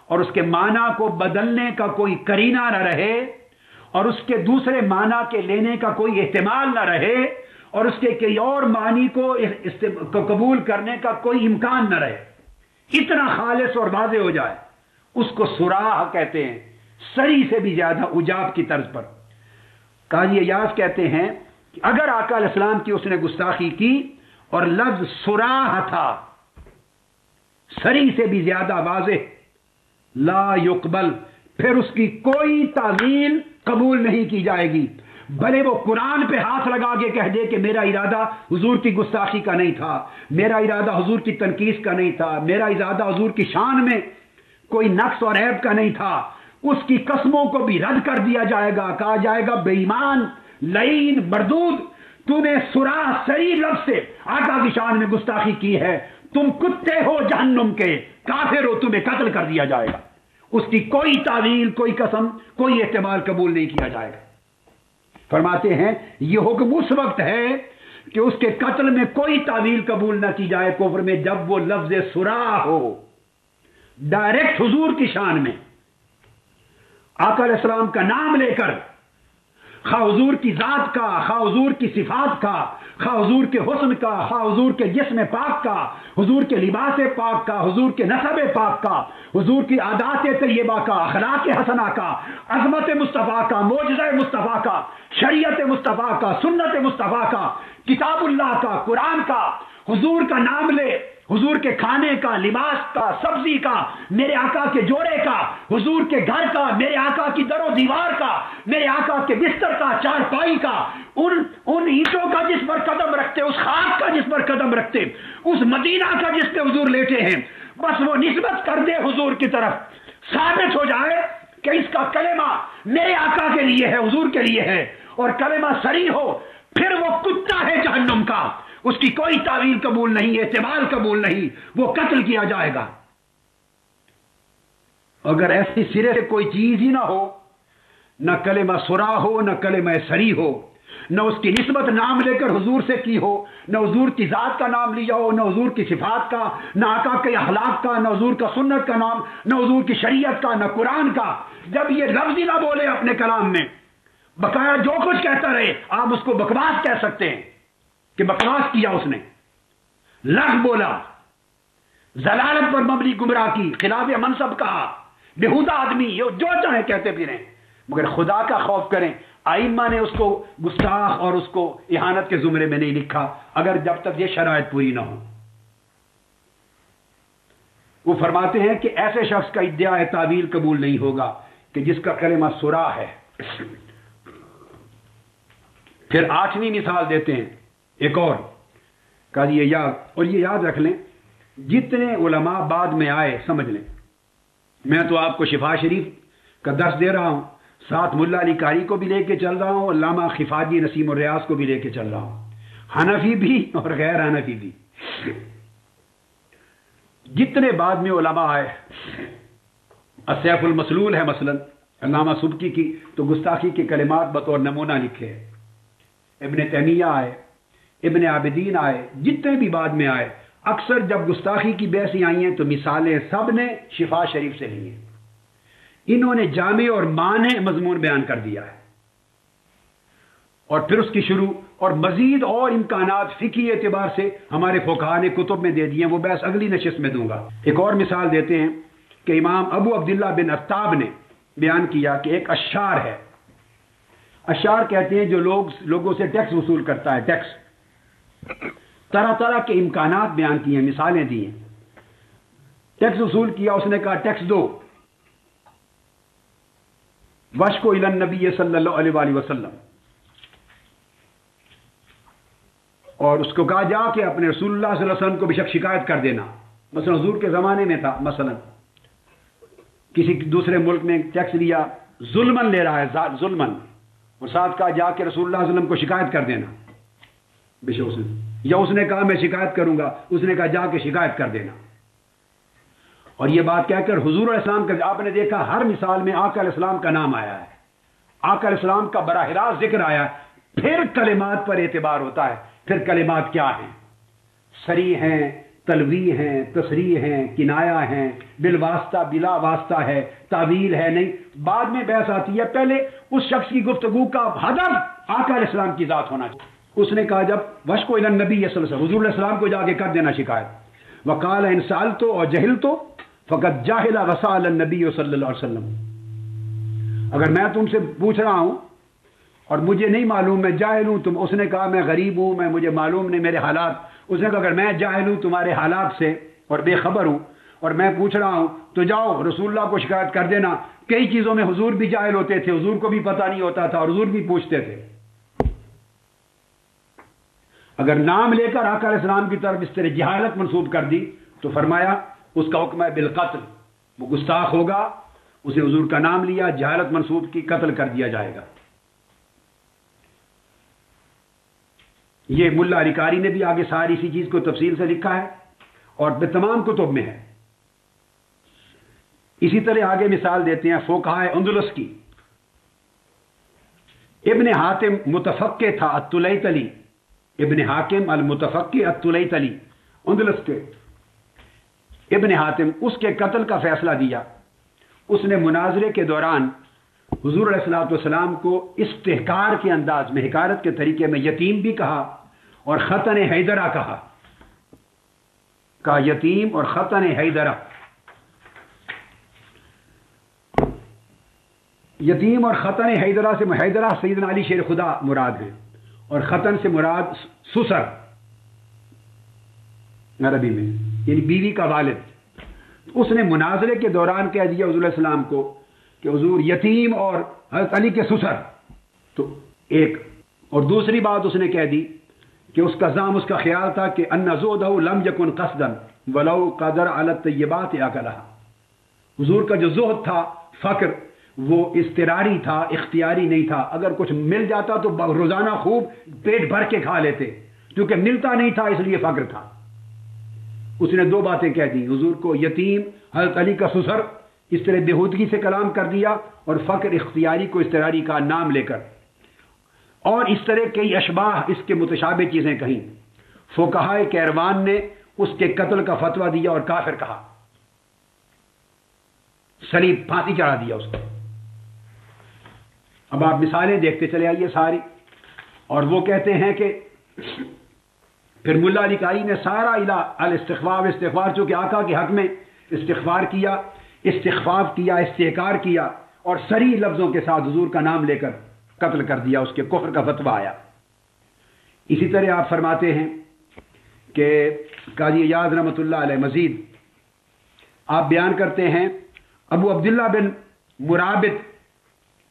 اور اس کے معنی کو بدلنے کا کوئی قرینہ نہ رہے، اور اس کے دوسرے معنی کے لینے کا کوئی احتمال نہ رہے، اور اس کے کئی اور معنی کو قبول کرنے کا کوئی امکان نہ رہے، اتنا خالص اور واضح ہو جائے، اس کو صراح کہتے ہیں، صریح سے بھی زیادہ عجاب کی طرز پر۔ قاضی ایاز کہتے ہیں کہ اگر آقا علیہ السلام کی اس نے گستاخی کی اور لفظ صراح تھا، سری سے بھی زیادہ واضح، لا یقبل، پھر اس کی کوئی تعویل قبول نہیں کی جائے گی، بھلے وہ قرآن پہ ہاتھ لگا کے کہہ دے کہ میرا ارادہ حضور کی گستاخی کا نہیں تھا، میرا ارادہ حضور کی تنقیص کا نہیں تھا، میرا ارادہ حضور کی شان میں کوئی نقص اور عیب کا نہیں تھا، اس کی قسموں کو بھی رد کر دیا جائے گا، کہا جائے گا بے ایمان، لعین، مردود، تو نے صراح سری لفظ سے آقا کی شان میں گستاخی کی ہے، تم کتے ہو جہنم کے، کافر ہو، تمہیں قتل کر دیا جائے گا۔ اس کی کوئی تعویل، کوئی قسم، کوئی احتمال قبول نہیں کیا جائے گا۔ فرماتے ہیں یہ حکم اس وقت ہے کہ اس کے قتل میں کوئی تعویل قبول نہ کی جائے کفر میں، جب وہ لفظ صراح ہو، ڈائریکٹ حضور کی شان میں آقا علیہ السلام کا نام لے کر، خواہ حضور کی ذات کا، خواہ حضور کی صفات کا، خواہ حضور کے حسن کا، خواہ حضور کے جسم پاک کا، حضور کے لباس پاک کا، حضور کے نسب پاک کا، حضور کی عادات طیبہ کا، اخلاق حسنہ کا، عظمت مصطفیٰ کا، معجزہ مصطفیٰ کا، شریعت مصطفیٰ کا، سنت مصطفیٰ کا، کتاب اللہ کا، قرآن کا، حضور کا نام لے، حضور کے کھانے کا، لباس کا، سبزی کا، میرے آقا کے جوڑے کا، حضور کے گھر کا، میرے آقا کی در و دیوار کا، میرے آقا کے بستر کا، چارپائی کا، ان اینٹوں کا جس پر قدم رکھتے، اس خاک کا جس پر قدم رکھتے، اس مدینہ کا جس پہ حضور لیٹے ہیں، بس وہ نسبت کر دے حضور کی طرف، ثابت ہو جائے کہ اس کا کلمہ میرے آقا کے لیے ہے، حضور کے لیے ہے، اور کلمہ صریح ہو، پھر وہ کتا ہے جہنم کا، اس کی کوئی تعویل قبول نہیں، احتمال قبول نہیں، وہ قتل کیا جائے گا۔ اگر ایسی سرے سے کوئی چیز ہی نہ ہو، نہ کلمہ صراح ہو، نہ کلمہ صریح ہو، نہ اس کی نسبت نام لے کر حضور سے کی ہو، نہ حضور کی ذات کا نام لیا ہو، نہ حضور کی صفات کا، نہ آقا کے اخلاق کا، نہ حضور کا سنت کا نام، نہ حضور کی شریعت کا، نہ قرآن کا، جب یہ لفظ ہی نہ بولے اپنے کلام میں، بقایا جو کچھ کہتا رہے، آپ اس کو بکواس کہہ سکتے ہیں کہ بکواس کیا اس نے، لفظ بولا، ضلالت پر مبنی گمراہ کی، خلاف منصب کہا، بےہودہ آدمی، یہ جو چاہے کہتے پھریں، مگر خدا کا خوف کریں۔ ائمہ نے اس کو گستاخ اور اس کو اہانت کے زمرے میں نہیں لکھا، اگر جب تک یہ شرائط پوری نہ ہو۔ وہ فرماتے ہیں کہ ایسے شخص کا ادعا تعویل قبول نہیں ہوگا کہ جس کا کلمہ صراح ہے۔ پھر 8ویں مثال دیتے ہیں ایک اور، کہ یہ یاد، اور یہ یاد رکھ لیں، جتنے علماء بعد میں آئے سمجھ لیں، میں تو آپ کو شفا شریف کا درس دے رہا ہوں، ساتھ ملا علی قاری کو بھی لے کے چل رہا ہوں، علامہ خفاجی نسیم الریاض کو بھی لے کے چل رہا ہوں، حنفی بھی اور غیر حنفی بھی، جتنے بعد میں علماء آئے، السیف المسلول ہے مثلا علامہ سبکی کی، تو گستاخی کے کلمات بطور نمونہ لکھے ہیں، ابن تیمیہ آئے، ابن عابدین آئے، جتنے بھی بعد میں آئے، اکثر جب گستاخی کی بحثیں آئی ہیں تو مثالیں سب نے شفا شریف سے لی ہیں۔ انہوں نے جامع اور مانع مضمون بیان کر دیا ہے، اور پھر اس کی شروع اور مزید اور امکانات فقہی اعتبار سے ہمارے فقہاء نے کتب میں دے دیے ہیں، وہ بحث اگلی نشست میں دوں گا۔ ایک اور مثال دیتے ہیں کہ امام ابو عبداللہ بن عطاب نے بیان کیا کہ ایک اشعار ہے، اشعار کہتے ہیں جو لوگوں سے ٹیکس وصول کرتا ہے، ٹیکس، طرح طرح کے امکانات بیان کیے ہیں، مثالیں دی ہیں۔ ٹیکس وصول کیا، اس نے کہا ٹیکس دو، وشکو الی النبی صلی اللہ علیہ وآلہ وسلم، اور اس کو کہا جا کہ اپنے رسول اللہ صلی اللہ علیہ وسلم کو بے شک شکایت کر دینا۔ مثلا حضور کے زمانے میں تھا، مثلا کسی دوسرے ملک میں ٹیکس لیا، ظلمن لے رہا ہے، ظلمن، اور ساتھ کہا جا کہ رسول اللہ صلی اللہ علیہ وسلم کو شکایت کر دینا، بے شک اس نے، یا اس نے کہا میں شکایت کروں گا، اس نے کہا جا کے شکایت کر دینا، اور یہ بات کہہ کر حضور علیہ السلام کا، آپ نے دیکھا ہر مثال میں آقا علیہ السلام کا نام آیا ہے، آقا علیہ السلام کا براہ راست ذکر آیا ہے، پھر کلمات پر اعتبار ہوتا ہے، پھر کلمات کیا ہیں، صریح ہیں، تلوی ہیں، تصریح ہیں، کنایا ہیں، بالواسطہ بلا واسطہ ہے، تعویل ہے، نہیں، بعد میں بحث آتی ہے، پہلے اس شخص کی گفتگو کا ہدف آقا علیہ السلام کی ذات ہونا چاہیے۔ اس نے کہا جب وشکو الی النبی صلی اللہ علیہ وسلم، حضور علیہ السلام کو جا کے کر دینا شکایت، وقال ان سألت اور جہلت فقد جاہل وسأل النبی صلی اللہ علیہ وسلم، اگر میں تم سے پوچھ رہا ہوں اور مجھے نہیں معلوم، میں جاہل ہوں، اس نے کہا میں غریب ہوں، مجھے معلوم نہیں میرے حالات. اس نے کہا اگر میں جاہل ہوں تمہارے حالات سے اور بے خبر ہوں اور میں پوچھ رہا ہوں تو جاؤ رسول اللہ کو شکایت کر دینا. کئی چیزوں میں حضور بھی جاہل ہوتے تھے، حضور کو بھی پتہ نہیں ہوتا تھا اور حضور بھی پوچھتے تھے. اگر نام لے کر آقا علیہ السلام کی طرف اس طرح جہالت منسوب کر دی تو فرمایا اس کا حکم ہے بالقتل، وہ گستاخ ہوگا، اسے حضور کا نام لیا، جہالت منسوب کی، قتل کر دیا جائے گا. یہ ملا علی قاری نے بھی آگے ساری اسی چیز کو تفصیل سے لکھا ہے اور تمام کتب میں ہے. اسی طرح آگے مثال دیتے ہیں فقہائے اندلس کی. ابن حاتم متفقہ تھا الطلیطلی، ابن حاکم المتفقہ الطلیطلی اندلس کے ابن حاتم، اس کے قتل کا فیصلہ دیا. اس نے مناظرے کے دوران حضور علیہ الصلوۃ والسلام کو استحقار کے انداز میں، حقارت کے طریقے میں یتیم بھی کہا اور خطن حیدرہ کہا یتیم اور خطن حیدرہ. یتیم اور خطن حیدرہ سے حیدرہ سیدنا علی شیر خدا مراد ہے اور خطن سے مراد سسر عربی میں، یعنی بیوی کا والد. اس نے مناظرے کے دوران کہہ دیا حضور علیہ السلام کو کہ حضور یتیم اور حضرت علی کے سسر. تو ایک اور دوسری بات اس نے کہہ دی کہ اس کا زعم، اس کا خیال تھا کہ ان زہدہ لم یکن قصدا ولو قدر علی الطیبات اکلھا. حضور کا جو زہد تھا، فقر، وہ اضطراری تھا، اختیاری نہیں تھا. اگر کچھ مل جاتا تو روزانہ خوب پیٹ بھر کے کھا لیتے، کیونکہ ملتا نہیں تھا اس لیے فقر تھا. اس نے دو باتیں کہہ دی، حضور کو یتیم، حضرت علی کا سسر، اس طرح بےہودگی سے کلام کر دیا، اور فقر اختیاری کو اضطراری کا نام لے کر، اور اس طرح کئی اشباہ اس کے متشابہ چیزیں کہیں. فقہائے کیروان نے اس کے قتل کا فتویٰ دیا اور کافر کہا، صلیب پھانسی چڑھا دیا اس کو. اب آپ مثالیں دیکھتے چلے آئیے ساری. اور وہ کہتے ہیں کہ پھر ملا علی قاری نے سارا استغفار چونکہ آقا کے حق میں استغفار کیا، استغفاف کیا، استحقار کیا، اور صریح لفظوں کے ساتھ حضور کا نام لے کر قتل کر دیا. اس کے کفر کا فتویٰ آیا. اسی طرح آپ فرماتے ہیں کہ قاضی ایاز رحمۃ اللہ علیہ مزید آپ بیان کرتے ہیں ابو عبداللہ بن مرابط،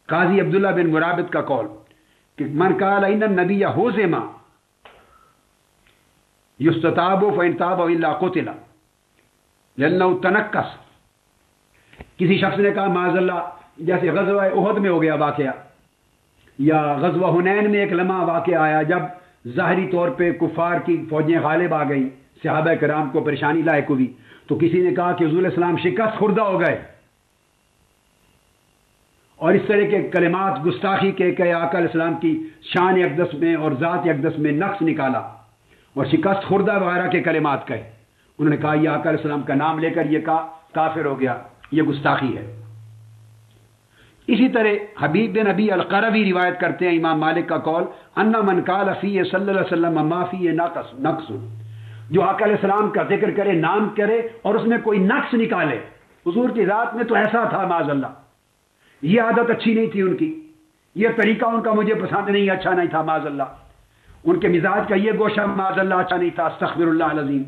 قاضی عبداللہ بن مرابط کا قول کہ من قال ان النبی حزم یستتاب فان تاب الا قتل لانه تنکس. کسی شخص نے کہا معاذ اللہ، جیسے غزوہ احد میں ہو گیا واقعہ، یا غزوہ حنین میں ایک لمحہ واقعہ آیا جب ظاہری طور پہ کفار کی فوجیں غالب آ گئیں، صحابہ کرام کو پریشانی لاحق ہوئی، تو کسی نے کہا کہ حضور علیہ السلام شکست خوردہ ہو گئے، اور اس طرح کے کلمات گستاخی کے کہ آقا علیہ السلام کی شان اقدس میں اور ذات اقدس میں نقص نکالا اور شکست خوردہ وغیرہ کے کلمات کہے. انہوں نے کہا یہ آقا علیہ السلام کا نام لے کر یہ کہا کافر ہو گیا، یہ گستاخی ہے. اسی طرح حبیب بن ابی القروی روایت کرتے ہیں امام مالک کا قول ان من قال فیہ صلی اللہ علیہ وسلم ما فیہ نقص، جو آقا علیہ السلام کا ذکر کرے، نام کرے اور اس میں کوئی نقص نکالے. حضور کی ذات میں تو ایسا تھا معاذ اللہ، یہ عادت اچھی نہیں تھی ان کی، یہ طریقہ ان کا مجھے پسند نہیں، اچھا نہیں تھا معاذ اللہ، ان کے مزاج کا یہ گوشہ معاذ اللہ اچھا نہیں تھا، استغفر اللہ العظیم،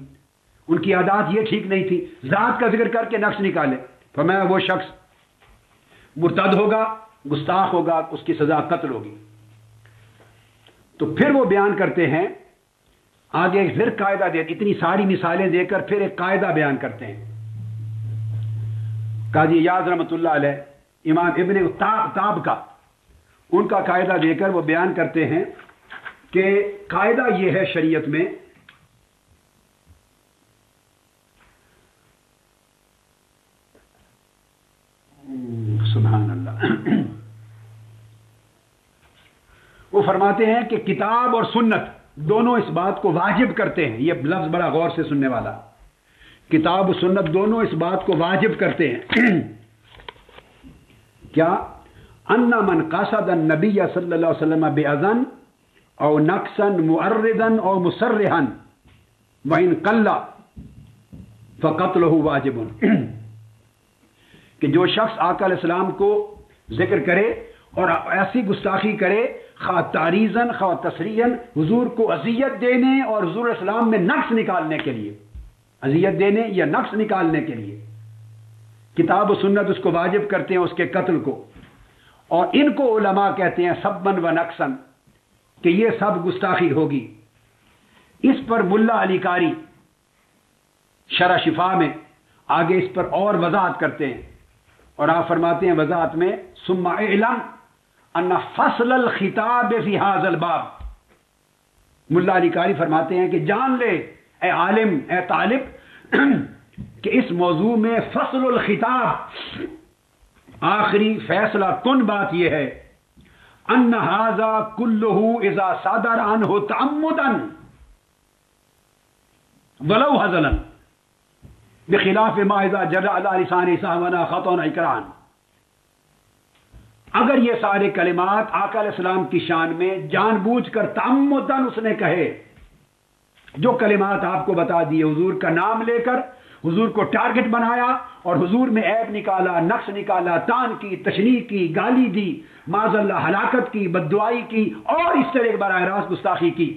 ان کی عادات یہ ٹھیک نہیں تھی، ذات کا ذکر کر کے نقص نکالے. فرمایا وہ شخص مرتد ہوگا، گستاخ ہوگا، اس کی سزا قتل ہوگی. تو پھر وہ بیان کرتے ہیں آگے، پھر قاعدہ دے، اتنی ساری مثالیں دے کر پھر ایک قاعدہ بیان کرتے ہیں. قاضی ایاز رحمۃ اللہ علیہ، امام ابن تاب کا، ان کا قاعدہ دے کر وہ بیان کرتے ہیں کہ قاعدہ یہ ہے شریعت میں سبحان اللہ، وہ فرماتے ہیں کہ کتاب اور سنت دونوں اس بات کو واجب کرتے ہیں. یہ لفظ بڑا غور سے سننے والا، کتاب و سنت دونوں اس بات کو واجب کرتے ہیں. کیا؟ ان من قصد النبی صلی اللہ علیہ وسلم باذن او نقصا معرضا او مسرحا وان قل فقتله واجب، کہ جو شخص آقا علیہ السلام کو ذکر کرے اور ایسی گستاخی کرے خواہ تعریضاً خواہ تصریحاً حضور کو اذیت دینے اور حضور اسلام میں نقص نکالنے کے لیے، اذیت دینے یا نقص نکالنے کے لیے کتاب و سنت اس کو واجب کرتے ہیں اس کے قتل کو، اور ان کو علماء کہتے ہیں سبًا و نقصاً کہ یہ سب گستاخی ہوگی۔ اس پر ملا علی قاری شرح شفا میں آگے اس پر اور وضاحت کرتے ہیں، اور آپ فرماتے ہیں وضاحت میں ثم اعلم ان فصل الخطاب فی ھذا الباب، ملا علی قاری فرماتے ہیں کہ جان لے اے عالم اے طالب کہ اس موضوع میں فصل الخطاب آخری فیصلہ کن بات یہ ہے ان ھذا کلہ اذا صدر عنہ تعمدا ولو ہزلا بخلاف ما اذا جرى على لسان سهوا خطا اقرارا، اگر یہ سارے کلمات آقا علیہ السلام کی شان میں جان بوجھ کر تعمدن اس نے کہے، جو کلمات آپ کو بتا دیے، حضور کا نام لے کر حضور کو ٹارگٹ بنایا اور حضور میں عیب نکالا، نقص نکالا، تان کی، تشنیع کی، گالی دی، معاذ اللہ ہلاکت کی، بددعائی کی، اور اس طرح براہ راست گستاخی کی،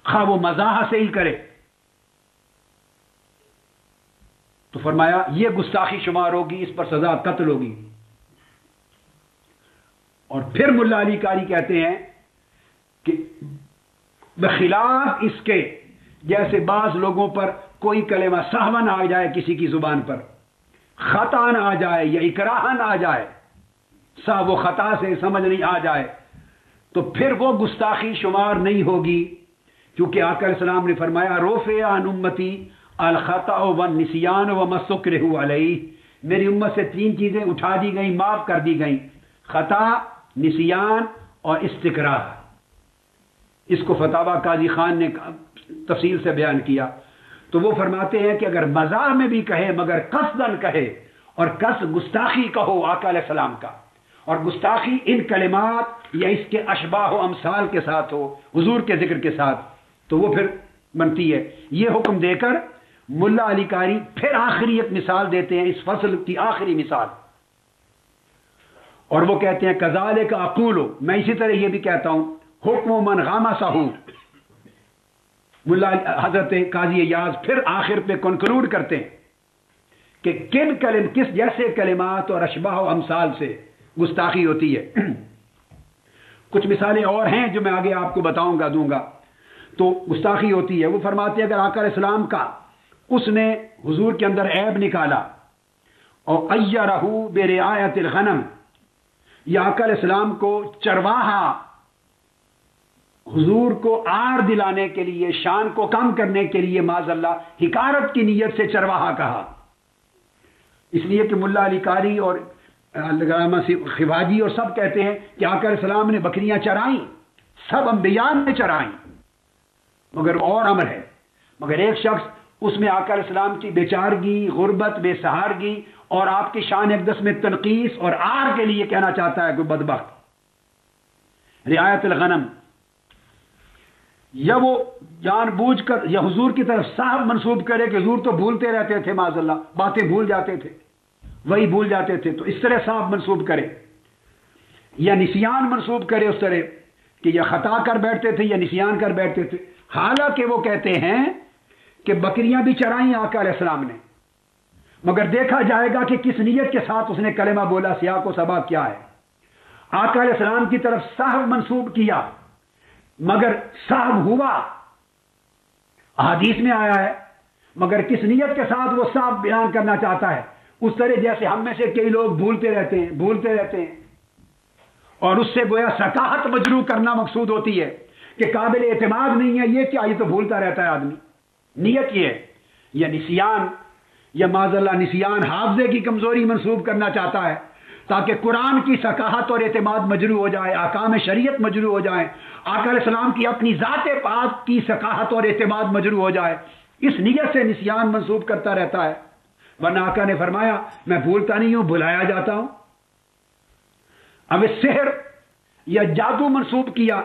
خواہ وہ مزاح سے ہی کرے، تو فرمایا یہ گستاخی شمار ہوگی، اس پر سزا قتل ہوگی۔ اور پھر ملا علی قاری کہتے ہیں کہ بخلاف اس کے جیسے بعض لوگوں پر کوئی کلمہ سہون آ جائے، کسی کی زبان پر خطاً آ جائے یا اکراہن آ جائے، وہ خطا سے سمجھ نہیں آ جائے، تو پھر وہ گستاخی شمار نہیں ہوگی، کیونکہ آقا علیہ السلام نے فرمایا رفع عن امتی الخطأ والنسیان وما استکرہوا علیہ، میری امت سے 3 چیزیں اٹھا دی گئیں، معاف کر دی گئیں، خطا، نسیان اور استکراہ۔ اس کو فتاوی قاضی خان نے تفصیل سے بیان کیا، تو وہ فرماتے ہیں کہ اگر مزاح میں بھی کہے مگر قصداً کہے، اور قصد گستاخی کا ہو آقا علیہ السلام کا، اور گستاخی ان کلمات یا اس کے اشباہ و امثال کے ساتھ ہو، حضور کے ذکر کے ساتھ، تو وہ پھر بنتی ہے۔ یہ حکم دے کر ملا علی قاری پھر آخری ایک مثال دیتے ہیں، اس فصل کی آخری مثال، اور وہ کہتے ہیں کذالک اقول، میں اسی طرح یہ بھی کہتا ہوں، حکم من غامسہ، ملا حضرت قاضی ایاز پھر آخر پہ کنکلوڈ کرتے ہیں کہ کس جیسے کلمات اور اشباہ و امثال سے گستاخی ہوتی ہے۔ کچھ مثالیں اور ہیں جو میں آگے آپ کو بتاؤں گا، دوں گا، تو گستاخی ہوتی ہے۔ وہ فرماتے ہیں اگر آقا علیہ السلام کا اس نے حضور کے اندر عیب نکالا، اور ایرہ برعایت الغنم، یا آقا علیہ السلام کو چرواہا حضور کو آر دلانے کے لیے، شان کو کم کرنے کے لیے معاذ اللہ حقارت کی نیت سے چرواہا کہا، اس لیے کہ ملا علی قاری اور علامہ خفاجی اور سب کہتے ہیں کہ آقا علیہ السلام نے بکریاں چرائیں، سب انبیاء نے چرائیں، مگر اور امر ہے، مگر ایک شخص اس میں آقا علیہ السلام کی بیچارگی، غربت، بے سہارگی اور آپ کی شان اقدس میں تنقیص اور آر کے لیے کہنا چاہتا ہے کوئی بدبخت۔ رعایت الغنم، یا وہ جان بوجھ کر یا حضور کی طرف صاحب منسوب کرے کہ حضور تو بھولتے رہتے تھے، معاذ اللہ باتیں بھول جاتے تھے، وہی بھول جاتے تھے، تو اس طرح صاحب منسوب کرے، یا نسیان منسوب کرے اس طرح کہ یا خطا کر بیٹھتے تھے یا نسیان کر بیٹھتے تھے، حالانکہ وہ کہتے ہیں کہ بکریاں بھی چرائیں آقا علیہ السلام نے، مگر دیکھا جائے گا کہ کس نیت کے ساتھ اس نے کلمہ بولا، سیاق و سباق کیا ہے۔ آقا علیہ السلام کی طرف صاحب منسوب کیا، مگر صاحب ہوا، احادیث میں آیا ہے، مگر کس نیت کے ساتھ وہ صاحب بیان کرنا چاہتا ہے، اس طرح جیسے ہم میں سے کئی لوگ بھولتے رہتے ہیں، اور اس سے گویا سکاہت مجروح کرنا مقصود ہوتی ہے کہ قابل اعتماد نہیں ہے، یہ کیا، یہ تو بھولتا رہتا ہے آدمی، نیت یہ ہے، یا نسیان، یا معاذ اللہ نسیان حافظے کی کمزوری منسوب کرنا چاہتا ہے تاکہ قرآن کی سکاہت اور اعتماد مجروح ہو جائے، احکام شریعت مجروح ہو جائیں، آقا علیہ السلام کی اپنی ذات پاک کی سکاہت اور اعتماد مجروح ہو جائے، اس نیت سے نسیان منسوب کرتا رہتا ہے، ورنہ آقا نے فرمایا میں بھولتا نہیں ہوں، بھلایا جاتا ہوں۔ اب اس سحر یا جادو منسوب کیا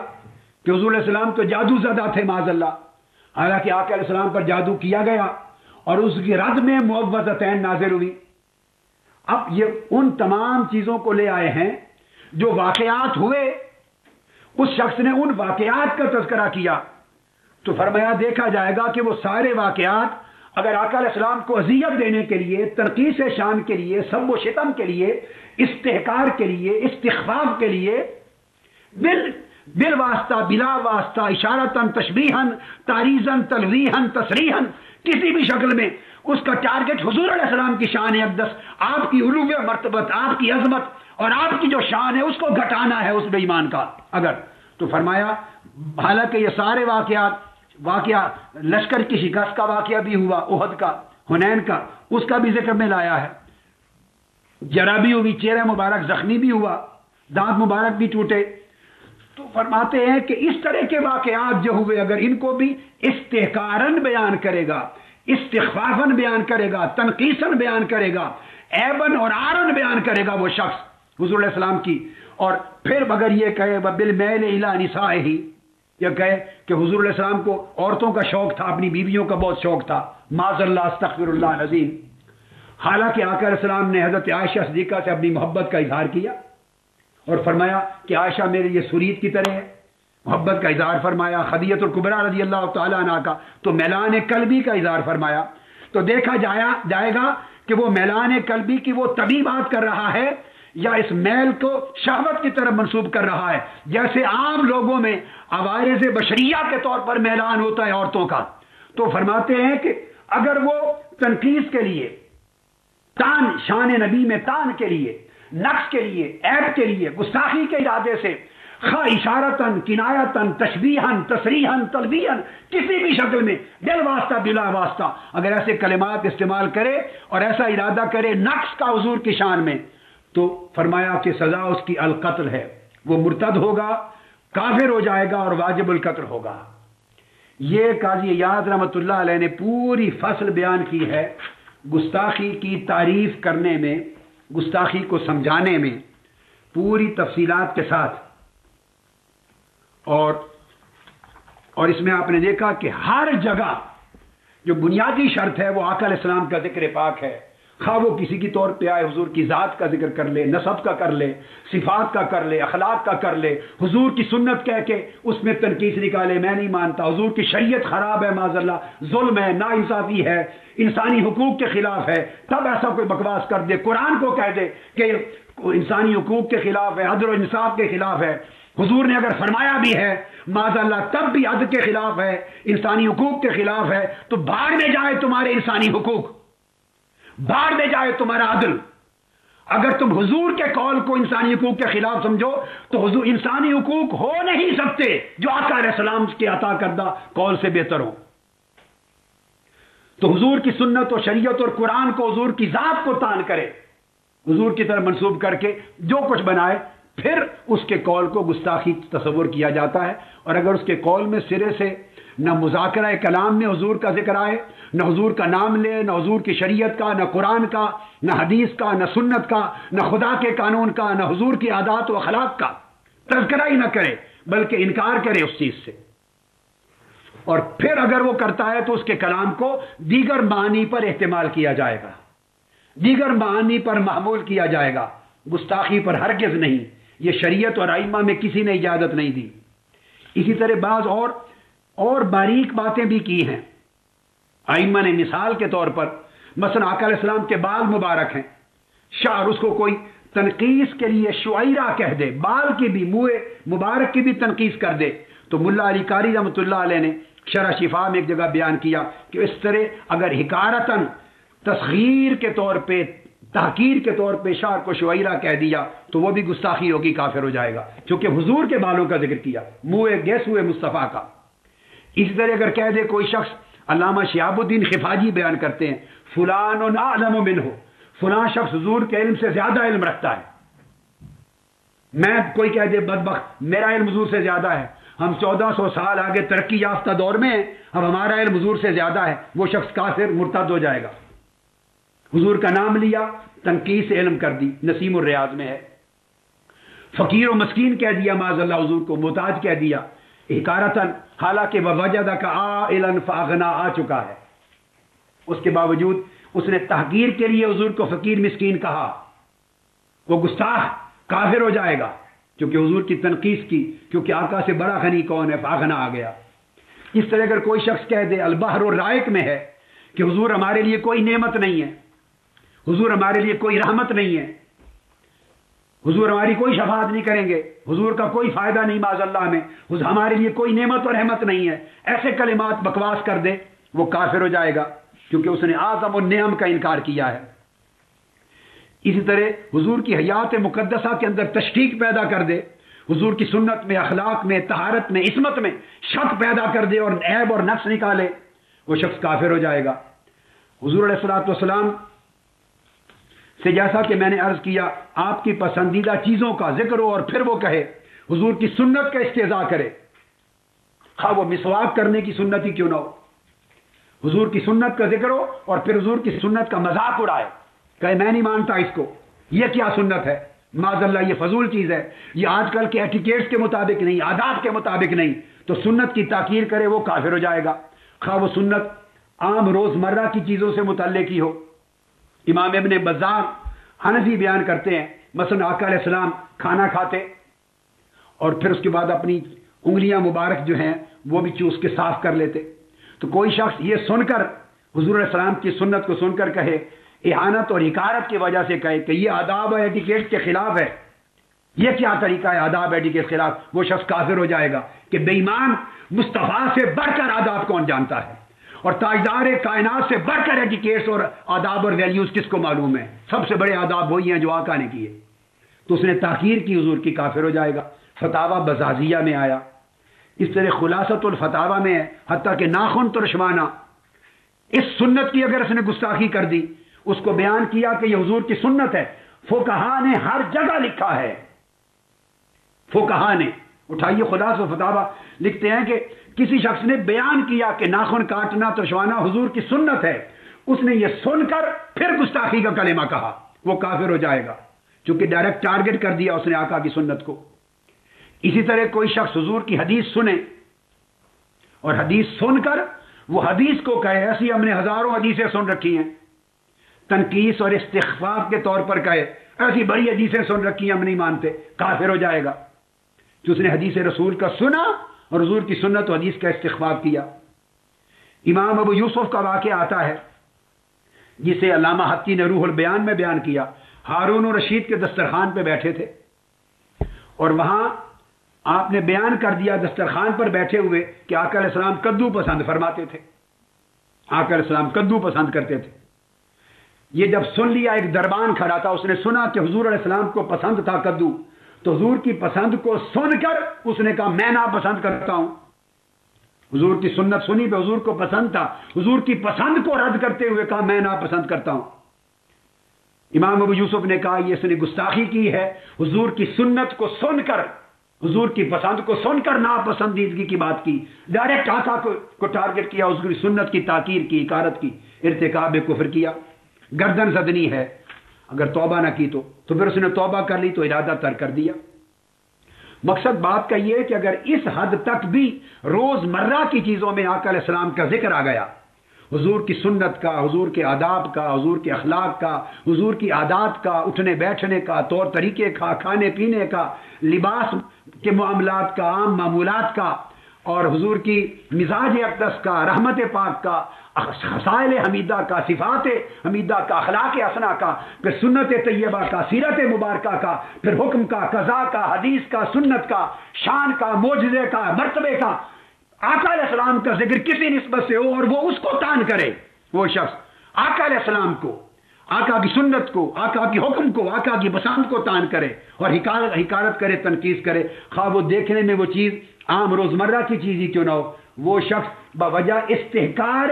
کہ حضور علیہ السلام تو جادو زدہ تھے معاذ اللہ، حالانکہ آقا علیہ السلام پر جادو کیا گیا اور اس کی رد میں معوذتین نازل ہوئی۔ اب یہ ان تمام چیزوں کو لے آئے ہیں جو واقعات ہوئے، اس شخص نے ان واقعات کا تذکرہ کیا تو فرمایا دیکھا جائے گا کہ وہ سارے واقعات اگر آقا علیہ السلام کو اذیت دینے کے لیے، تنقیص شان کے لیے، سب و شتم کے لیے، استحقار کے لیے، استخفاف کے لیے، بل واسطہ بلا واسطہ، اشارتاً تشبیہاً تعریضاً تلویحاً تصریحاً، کسی بھی شکل میں اس کا ٹارگٹ حضور علیہ السلام کی شان اقدس، آپ کی علو مرتبت، آپ کی عظمت اور آپ کی جو شان ہے اس کو گھٹانا ہے اس بے ایمان کا اگر، تو فرمایا حالانکہ یہ سارے واقعہ لشکر کی شکست کا واقعہ بھی ہوا، احد کا، حنین کا، اس کا بھی ذکر میں لایا ہے، جرا بھی ہوئی، چہرہ مبارک زخمی بھی ہوا، دانت مبارک بھی ٹوٹے، تو فرماتے ہیں کہ اس طرح کے واقعات جو ہوئے اگر ان کو بھی استحقارن بیان کرے گا، استخفافن بیان کرے گا، تنقیصن بیان کرے گا، عیبن اور عارن بیان کرے گا وہ شخص حضور علیہ السلام کی، اور پھر اگر یہ کہے بالمیل الی نسائہ، یا کہے کہ حضور علیہ السلام کو عورتوں کا شوق تھا، اپنی بیویوں کا بہت شوق تھا، معاذ اللہ استغفر اللہ العظیم، حالانکہ آقا علیہ السلام نے حضرت عائشہ صدیقہ سے اپنی محبت کا اظہار کیا اور فرمایا کہ عائشہ میرے لیے سرید کی طرح ہے، محبت کا اظہار فرمایا، خدیجہ الکبریٰ رضی اللہ تعالیٰ عنہ کا تو میلان قلبی کا اظہار فرمایا، تو دیکھا جائے گا کہ وہ میلان قلبی کی وہ تبھی بات کر رہا ہے یا اس میل کو شہوت کی طرف منسوب کر رہا ہے، جیسے عام لوگوں میں عوارض بشریہ کے طور پر میلان ہوتا ہے عورتوں کا، تو فرماتے ہیں کہ اگر وہ تنقیص کے لیے، تان شان نبی میں تان کے لیے، نقص کے لیے، عیب کے لیے، گستاخی کے ارادے سے، خواہ اشارتاً کنایتاً تشبیہاً تصریحاً تلویحاً، کسی بھی شکل میں بل واسطہ بلا واسطہ اگر ایسے کلمات استعمال کرے اور ایسا ارادہ کرے نقص کا حضور کی شان میں، تو فرمایا کہ سزا اس کی القتل ہے، وہ مرتد ہوگا، کافر ہو جائے گا اور واجب القتل ہوگا۔ یہ قاضی عیاض رحمۃ اللہ علیہ نے پوری فصل بیان کی ہے گستاخی کی تعریف کرنے میں، گستاخی کو سمجھانے میں، پوری تفصیلات کے ساتھ، اور اس میں آپ نے دیکھا کہ ہر جگہ جو بنیادی شرط ہے وہ آقا علیہ السلام کا ذکر پاک ہے، خواہ وہ کسی کی طور پہ آئے حضور کی ذات کا ذکر کر لے، نسب کا کر لے، صفات کا کر لے، اخلاق کا کر لے، حضور کی سنت کہہ کے اس میں تنقیص نکالے میں نہیں مانتا، حضور کی شریعت خراب ہے معاذ اللہ، ظلم ہے، ناانصافی ہے، انسانی حقوق کے خلاف ہے، تب ایسا کوئی بکواس کر دے، قرآن کو کہہ دے کہ انسانی حقوق کے خلاف ہے، عدل و انصاف کے خلاف ہے، حضور نے اگر فرمایا بھی ہے معاذ اللہ تب بھی عدل کے خلاف ہے، انسانی حقوق کے خلاف ہے، تو بھاڑ میں جائے تمہارے انسانی حقوق، بھاڑ میں جائے تمہارا عدل۔ اگر تم حضور کے قول کو انسانی حقوق کے خلاف سمجھو تو حضور انسانی حقوق ہو نہیں سکتے جو آقا علیہ السلام کے عطا کردہ قول سے بہتر ہو۔ تو حضور کی سنت و شریعت اور قرآن کو حضور کی ذات کو تان کرے، حضور کی طرف منسوب کر کے جو کچھ بنائے، پھر اس کے قول کو گستاخی تصور کیا جاتا ہے، اور اگر اس کے قول میں سرے سے نہ مذاکرہ کلام میں حضور کا ذکر آئے، نہ حضور کا نام لے، نہ حضور کی شریعت کا، نہ قرآن کا، نہ حدیث کا، نہ سنت کا، نہ خدا کے قانون کا، نہ حضور کی عادات و اخلاق کا تذکرہ ہی نہ کرے بلکہ انکار کرے اس چیز سے، اور پھر اگر وہ کرتا ہے تو اس کے کلام کو دیگر معانی پر استعمال کیا جائے گا، دیگر معانی پر محمول کیا جائے گا، گستاخی پر ہرگز نہیں، یہ شریعت اور ائمہ میں کسی نے اجازت نہیں دی۔ اسی طرح بعض اور باریک باتیں بھی کی ہیں ائمہ نے، مثال کے طور پر مثلا آقا علیہ السلام کے بال مبارک ہیں، شعر، اس کو کوئی تنقیص کے لیے شعیرہ کہہ دے، بال کی بھی، منہ مبارک کی بھی تنقیص کر دے، تو ملا علی قاری رحمۃ اللہ علیہ نے شرح شفا میں ایک جگہ بیان کیا کہ اس طرح اگر حکارتاً تصغیر کے طور پہ، تحقیر کے طور پہ شعر کو شعیرہ کہہ دیا تو وہ بھی گستاخی ہوگی، کافر ہو جائے گا، چونکہ حضور کے بالوں کا ذکر کیا، منہ گیس ہوئے مصطفیٰ کا۔ اسی طرح اگر کہہ دے کوئی شخص، علامہ شہاب الدین خفاجی بیان کرتے ہیں، فلان اعلم منہ، فلاں شخص حضور کے علم سے زیادہ علم رکھتا ہے، میں کوئی کہہ دے بدبخت میرا علم حضور سے زیادہ ہے، ہم 1400 سال آگے ترقی یافتہ دور میں ہیں، اب ہمارا علم حضور سے زیادہ ہے، وہ شخص کافر مرتد ہو جائے گا۔ حضور کا نام لیا، تنقیص سے علم کر دی، نسیم الریاض میں ہے۔ فقیر و مسکین کہہ دیا معاذ اللہ، حضور کو محتاج کہہ دیا حکارتاً، حالانکہ ووجدک عائلا فاغنا آ چکا ہے، اس کے باوجود اس نے تحقیر کے لیے حضور کو فقیر مسکین کہا، وہ گستاخ کافر ہو جائے گا۔ چونکہ حضور کی تنقیص کی، کیونکہ آقا سے بڑا غنی کون ہے، فاغنا آ گیا۔ اس طرح اگر کوئی شخص کہہ دے البحر الرائق میں ہے کہ حضور ہمارے لیے کوئی نعمت نہیں ہے، حضور ہمارے لیے کوئی رحمت نہیں ہے، حضور ہماری کوئی شفاعت نہیں کریں گے، حضور کا کوئی فائدہ نہیں معاذ اللہ میں، ہمارے لیے کوئی نعمت اور رحمت نہیں ہے، ایسے کلمات بکواس کر دے، وہ کافر ہو جائے گا، کیونکہ اس نے اعظم النعم کا انکار کیا ہے۔ اسی طرح حضور کی حیات مقدسہ کے اندر تشکیک پیدا کر دے، حضور کی سنت میں، اخلاق میں، طہارت میں، عصمت میں شک پیدا کر دے اور عیب اور نقص نکالے، وہ شخص کافر ہو جائے گا۔ حضور علیہ الصلوۃ والسلام سے جیسا کہ میں نے عرض کیا، آپ کی پسندیدہ چیزوں کا ذکر ہو اور پھر وہ کہے حضور کی سنت کا استہزاء کرے، خواہ وہ مسواک کرنے کی سنت ہی کیوں نہ ہو، حضور کی سنت کا ذکر ہو اور پھر حضور کی سنت کا مذاق اڑائے، کہے میں نہیں مانتا اس کو، یہ کیا سنت ہے، معاذ اللہ یہ فضول چیز ہے، یہ آج کل کے ایٹیکیٹس کے مطابق نہیں، آداب کے مطابق نہیں، تو سنت کی تاکیر کرے وہ کافر ہو جائے گا، خواہ وہ سنت عام روزمرہ کی چیزوں سے متعلق ہی ہو۔ امام ابن بزار حنفی بیان کرتے ہیں، مثلا آقا علیہ السلام کھانا کھاتے اور پھر اس کے بعد اپنی انگلیاں مبارک جو ہیں وہ بھی چوس کے صاف کر لیتے، تو کوئی شخص یہ سن کر حضور علیہ السلام کی سنت کو سن کر کہے، احانت اور حکارت کی وجہ سے کہے کہ یہ آداب اور ایٹیکیٹ کے خلاف ہے، یہ کیا طریقہ ہے آداب ایٹیکیٹ کے خلاف، وہ شخص کافر ہو جائے گا کہ بے ایمان مصطفیٰ سے بڑھ کر آداب کون جانتا ہے، اور تاجدار کائنات سے بڑھ کر ایٹیکیٹس اور آداب اور ویلیوز کس کو معلوم ہے، سب سے بڑے آداب وہی ہیں جو آقا نے کیے، تو اس نے تاخیر کی حضور کی، کافر ہو جائے گا۔ فتاوی بزازیہ میں آیا، اس طرح خلاصۃ الفتاوی میں ہے، حتیٰ کہ ناخن ترشمانہ، اس سنت کی اگر اس نے گستاخی کر دی، اس کو بیان کیا کہ یہ حضور کی سنت ہے، فقہا نے ہر جگہ لکھا ہے، فقہا نے اٹھائیے خلاصہ الفتاوی، لکھتے ہیں کہ کسی شخص نے بیان کیا کہ ناخن کاٹنا ترشوانا حضور کی سنت ہے، اس نے یہ سن کر پھر گستاخی کا کلمہ کہا، وہ کافر ہو جائے گا، چونکہ ڈائریکٹ ٹارگٹ کر دیا اس نے آقا کی سنت کو۔ اسی طرح کوئی شخص حضور کی حدیث سنے اور حدیث سن کر وہ حدیث کو کہے، ایسی ہم نے ہزاروں حدیثیں سن رکھی ہیں، تنقیص اور استخفاف کے طور پر کہے ایسی بڑی حدیثیں سن رکھی ہیں ہم نہیں مانتے، کافر ہو جائے گا، جو اس نے حدیث رسول کا سنا اور حضور کی سنت و حدیث کا استخفاف کیا۔ امام ابو یوسف کا واقعہ آتا ہے جسے علامہ حقی نے روح البیان میں بیان کیا، ہارون و رشید کے دسترخوان پہ بیٹھے تھے اور وہاں آپ نے بیان کر دیا دسترخوان پر بیٹھے ہوئے کہ آقا علیہ السلام کدو پسند فرماتے تھے، آقا علیہ السلام کدو پسند کرتے تھے۔ یہ جب سن لیا، ایک دربان کھڑا تھا، اس نے سنا کہ حضور علیہ السلام کو پسند تھا کدو، تو حضور کی پسند کو سن کر اس نے کہا میں ناپسند کرتا ہوں، حضور کی سنت سنی پہ حضور کو پسند تھا، حضور کی پسند کو رد کرتے ہوئے کہا میں ناپسند کرتا ہوں۔ امام ابو یوسف نے کہا یہ اس نے گستاخی کی ہے، حضور کی سنت کو سن کر، حضور کی پسند کو سن کر ناپسندیدگی کی بات کی، ڈائریکٹ آقا کو ٹارگٹ کیا، حضور کی سنت کی تاکیر کی، حکارت کی، ارتکاب کفر کیا، گردن زدنی ہے، اگر توبہ نہ کی تو پھر اس نے توبہ کر لی تو ارادہ ترک کر دیا۔ مقصد بات کا یہ ہے کہ اگر اس حد تک بھی روزمرہ کی چیزوں میں آقا علیہ السلام کا ذکر آ گیا، حضور کی سنت کا، حضور کے آداب کا، حضور کے اخلاق کا، حضور کی عادات کا، اٹھنے بیٹھنے کا، طور طریقے کا، کھانے پینے کا، لباس کے معاملات کا، عام معمولات کا، اور حضور کی مزاج اقدس کا، رحمت پاک کا، خصائل حمیدہ کا، صفات حمیدہ کا، اخلاق حسنہ کا، پھر سنت طیبہ کا، سیرت مبارکہ کا، پھر حکم کا، قضا کا، حدیث کا، سنت کا، شان کا، معجزے کا، مرتبے کا، آقا علیہ السلام کا ذکر کسی نسبت سے ہو اور وہ اس کو تان کرے، وہ شخص آقا علیہ السلام کو، آقا کی سنت کو، آقا کی حکم کو، آقا کی پسند کو تان کرے اور حکارت کرے، تنقید کرے، خواہ وہ دیکھنے میں وہ چیز عام روزمرہ کی چیز ہی کیوں نہ ہو، وہ شخص بوجہ استحکار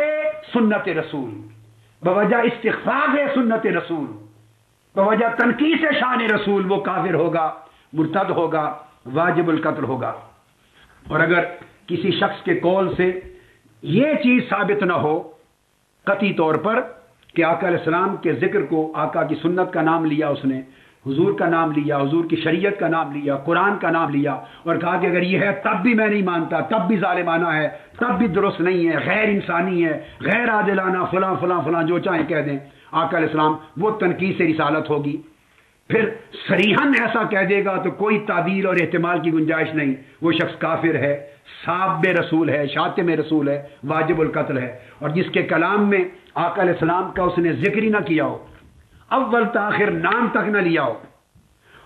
سنت رسول، بوجہ استخفاف سنت رسول، بوجہ تنقیص شان رسول وہ کافر ہوگا، مرتد ہوگا، واجب القتل ہوگا۔ اور اگر کسی شخص کے قول سے یہ چیز ثابت نہ ہو قطعی طور پر کہ آقا علیہ السلام کے ذکر کو، آقا کی سنت کا نام لیا، اس نے حضور کا نام لیا، حضور کی شریعت کا نام لیا، قرآن کا نام لیا اور کہا کہ اگر یہ ہے تب بھی میں نہیں مانتا، تب بھی ظالمانہ ہے، تب بھی درست نہیں ہے، غیر انسانی ہے، غیر عادلانہ، فلاں فلاں فلاں جو چاہیں کہہ دیں، آقا علیہ السلام، وہ تنقیص رسالت ہوگی۔ پھر صریحاً ایسا کہہ دے گا تو کوئی تعویل اور احتمال کی گنجائش نہیں، وہ شخص کافر ہے، ساب رسول ہے، شاتم رسول ہے، واجب القتل ہے۔ اور جس کے کلام میں آقا علیہ السلام کا اس نے ذکر ہی نہ کیا ہو، اول تاخر نام تک نہ لیا ہو،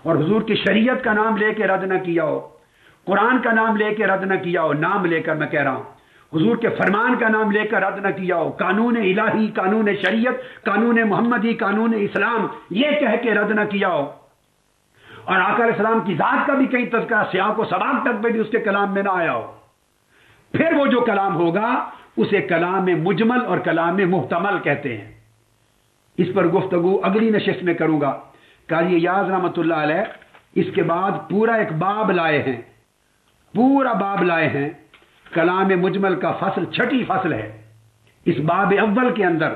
اور حضور کی شریعت کا نام لے کے رد نہ کیا ہو، قرآن کا نام لے کے رد نہ کیا ہو، نام لے کر میں کہہ رہا ہوں، حضور کے فرمان کا نام لے کر رد نہ کیا ہو، قانون الہی، قانون شریعت، قانون محمدی، قانون اسلام یہ کہہ کے رد نہ کیا ہو، اور آقا علیہ السلام کی ذات کا بھی کہیں تذکرہ سیاق و سباق تک بھی اس کے کلام میں نہ آیا ہو، پھر وہ جو کلام ہوگا اسے کلام مجمل اور کلام محتمل کہتے ہیں۔ اس پر گفتگو اگلی نشست میں کروں گا۔ قاضی ایاز رحمۃ اللہ علیہ اس کے بعد پورا ایک باب لائے ہیں، پورا باب لائے ہیں، کلام مجمل کا فصل، چھٹی فصل ہے۔ اس باب اول کے اندر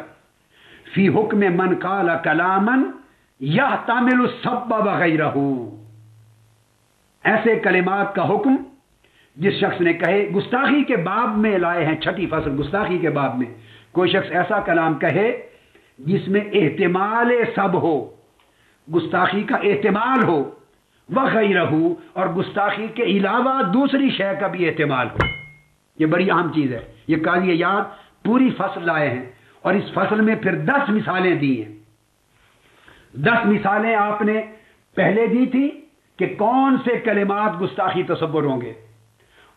فی حکم من قال کلاما یحتمل السب وغیرہ، ایسے کلمات کا حکم جس شخص نے کہے، گستاخی کے باب میں لائے ہیں، چھٹی فصل گستاخی کے باب میں، کوئی شخص ایسا کلام کہے جس میں احتمال سب ہو، گستاخی کا احتمال ہو، وغیرہ، اور گستاخی کے علاوہ دوسری شے کا بھی احتمال ہو۔ یہ بڑی اہم چیز ہے۔ یہ قاضی ایاز پوری فصل لائے ہیں، اور اس فصل میں پھر 10 مثالیں دی ہیں۔ 10 مثالیں آپ نے پہلے دی تھی کہ کون سے کلمات گستاخی تصور ہوں گے،